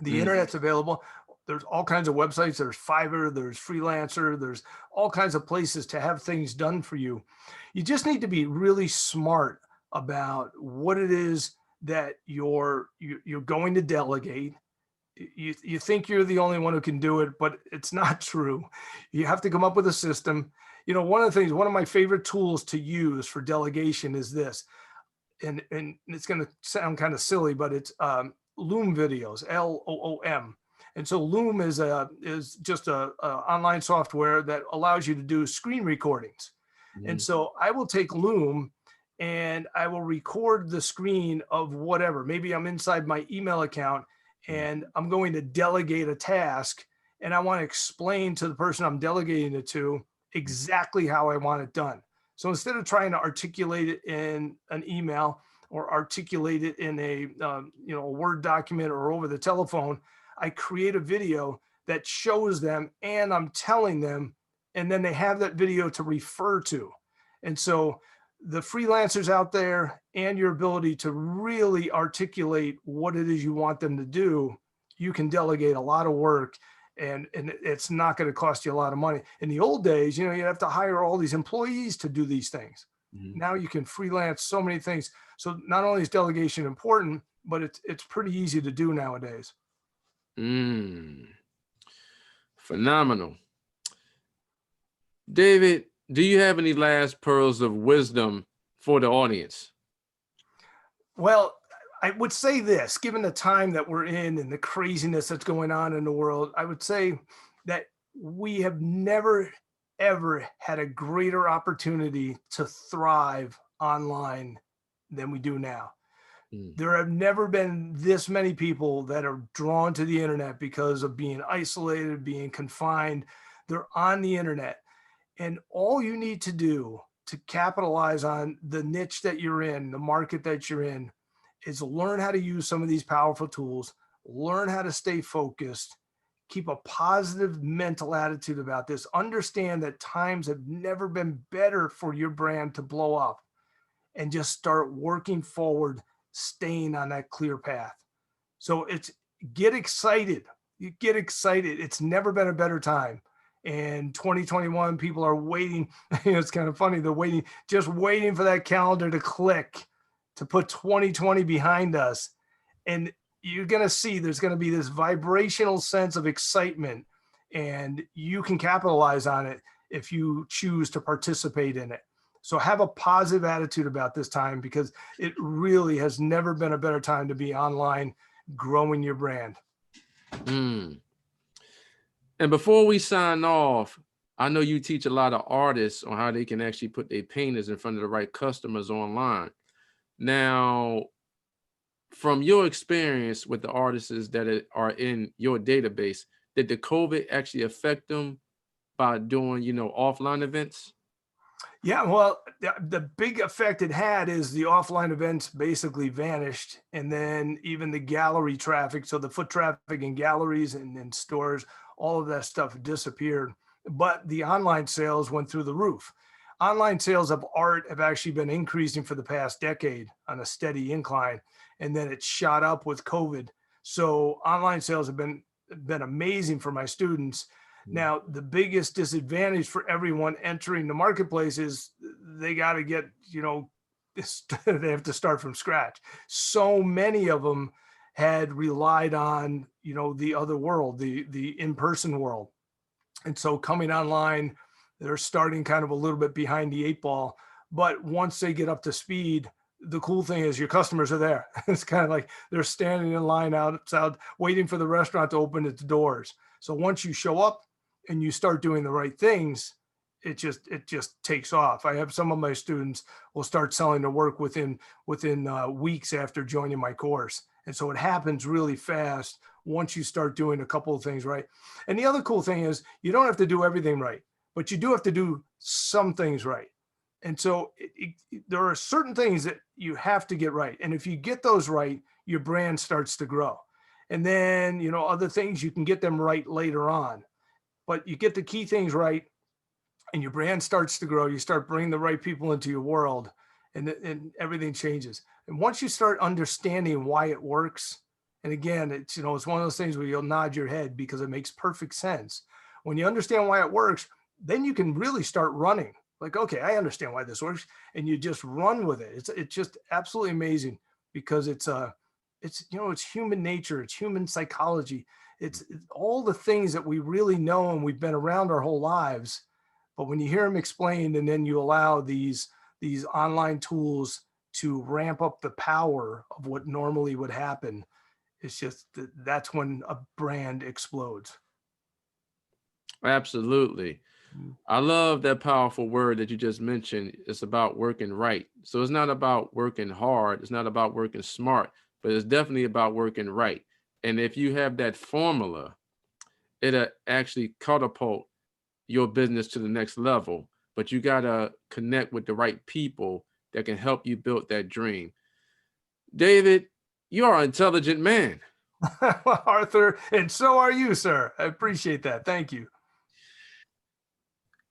The internet's available. There's all kinds of websites. There's Fiverr, there's Freelancer, there's all kinds of places to have things done for you. You just need to be really smart about what it is that you're going to delegate. You think you're the only one who can do it, but it's not true. You have to come up with a system. One of my favorite tools to use for delegation is this, and it's going to sound kind of silly, but it's Loom videos, Loom. And so Loom is just a online software that allows you to do screen recordings. And so I will take Loom and I will record the screen of whatever. Maybe I'm inside my email account and I'm going to delegate a task, and I want to explain to the person I'm delegating it to exactly how I want it done. So instead of trying to articulate it in an email or articulate it in a Word document or over the telephone, I create a video that shows them and I'm telling them, and then they have that video to refer to. And so the freelancers out there and your ability to really articulate what it is you want them to do, you can delegate a lot of work, and it's not going to cost you a lot of money. In the old days, you have to hire all these employees to do these things. Now you can freelance so many things. So not only is delegation important, but it's pretty easy to do nowadays. Phenomenal. David, do you have any last pearls of wisdom for the audience? Well, I would say this, given the time that we're in and the craziness that's going on in the world, I would say that we have never, ever had a greater opportunity to thrive online than we do now. There have never been this many people that are drawn to the internet because of being isolated, being confined. They're on the internet. And all you need to do to capitalize on the niche that you're in, the market that you're in, is learn how to use some of these powerful tools, learn how to stay focused, keep a positive mental attitude about this, understand that times have never been better for your brand to blow up, and just start working forward, staying on that clear path. So get excited. You get excited. It's never been a better time. And 2021, people are waiting. It's kind of funny. They're just waiting for that calendar to click to put 2020 behind us. And you're going to see there's going to be this vibrational sense of excitement, and you can capitalize on it if you choose to participate in it. So have a positive attitude about this time, because it really has never been a better time to be online growing your brand. And before we sign off, I know you teach a lot of artists on how they can actually put their paintings in front of the right customers online. Now, from your experience with the artists that are in your database, did the COVID actually affect them by doing, offline events? Yeah, well, the big effect it had is the offline events basically vanished. And then even the gallery traffic, so the foot traffic in galleries and in stores, all of that stuff disappeared. But the online sales went through the roof. Online sales of art have actually been increasing for the past decade on a steady incline. And then it shot up with COVID. So online sales have been amazing for my students. Now, the biggest disadvantage for everyone entering the marketplace is they got to get, they have to start from scratch. So many of them had relied on, the other world, the in-person world. And so coming online, they're starting kind of a little bit behind the eight ball. But once they get up to speed, the cool thing is your customers are there. It's kind of like they're standing in line outside, waiting for the restaurant to open its doors. So once you show up and you start doing the right things, it just takes off. I have some of my students will start selling their work within weeks after joining my course. And so it happens really fast once you start doing a couple of things right. And the other cool thing is you don't have to do everything right, but you do have to do some things right. And so there are certain things that you have to get right. And if you get those right, your brand starts to grow. And then, other things you can get them right later on. But you get the key things right and your brand starts to grow. You start bringing the right people into your world and everything changes. And once you start understanding why it works, and again, it's one of those things where you'll nod your head because it makes perfect sense. When you understand why it works, then you can really start running. Like, okay, I understand why this works, and you just run with it. It's just absolutely amazing because it's human nature, it's human psychology, it's all the things that we really know and we've been around our whole lives. But when you hear them explained, and then you allow these online tools to ramp up the power of what normally would happen, it's just that's when a brand explodes. Absolutely. I love that powerful word that you just mentioned. It's about working right. So it's not about working hard. It's not about working smart, but it's definitely about working right. And if you have that formula, it'll actually catapult your business to the next level. But you got to connect with the right people that can help you build that dream. David, you're an intelligent man. Well, Arthur, and so are you, sir. I appreciate that. Thank you.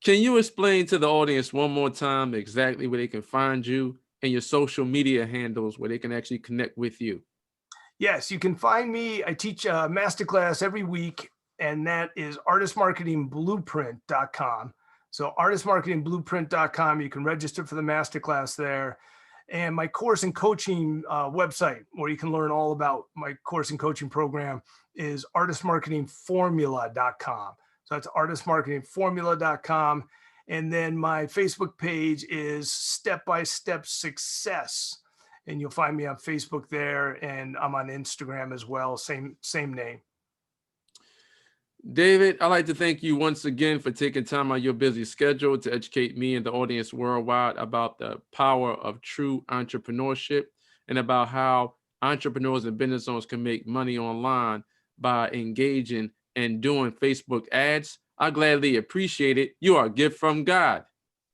Can you explain to the audience one more time exactly where they can find you and your social media handles where they can actually connect with you? Yes, you can find me. I teach a masterclass every week, and that is artistmarketingblueprint.com. So artistmarketingblueprint.com, you can register for the masterclass there. And my course and coaching website, where you can learn all about my course and coaching program, is artistmarketingformula.com. So that's artistmarketingformula.com. And then my Facebook page is Step by Step Success. And you'll find me on Facebook there, and I'm on Instagram as well. Same name. David, I'd like to thank you once again for taking time out of your busy schedule to educate me and the audience worldwide about the power of true entrepreneurship and about how entrepreneurs and business owners can make money online by engaging and doing Facebook ads. I gladly appreciate it. You are a gift from God.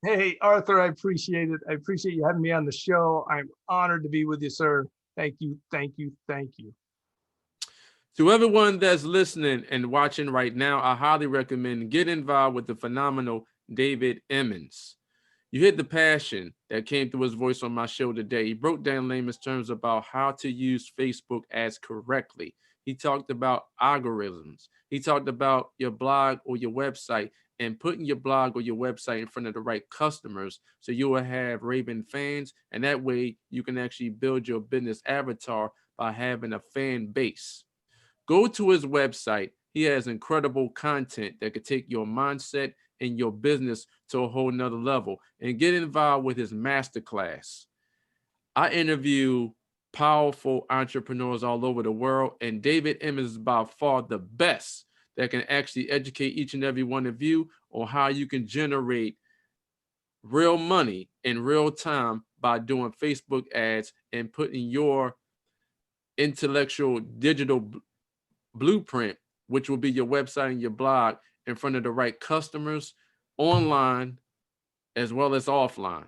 Hey, Arthur, I appreciate it. I appreciate you having me on the show. I'm honored to be with you, sir. Thank you, thank you, thank you. To everyone that's listening and watching right now, I highly recommend get involved with the phenomenal David Emmons. You heard the passion that came through his voice on my show today. He broke down layman's terms about how to use Facebook ads correctly. He talked about algorithms. He talked about your blog or your website and putting your blog or your website in front of the right customers so you will have raving fans. And that way you can actually build your business avatar by having a fan base. Go to his website. He has incredible content that could take your mindset and your business to a whole nother level, and get involved with his masterclass. I interview powerful entrepreneurs all over the world, and David Emmons is by far the best that can actually educate each and every one of you on how you can generate real money in real time by doing Facebook ads and putting your intellectual digital blueprint, which will be your website and your blog, in front of the right customers online as well as offline.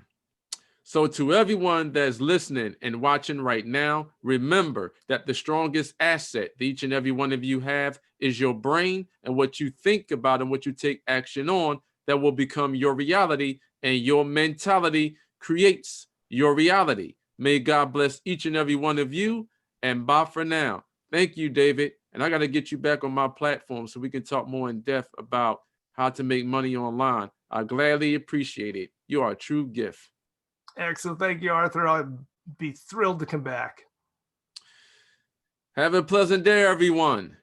So to everyone that's listening and watching right now, remember that the strongest asset that each and every one of you have is your brain, and what you think about and what you take action on that will become your reality, and your mentality creates your reality. May God bless each and every one of you, and bye for now. Thank you, David. And I got to get you back on my platform so we can talk more in depth about how to make money online. I gladly appreciate it. You are a true gift. Excellent. Thank you, Arthur. I'd be thrilled to come back. Have a pleasant day, everyone.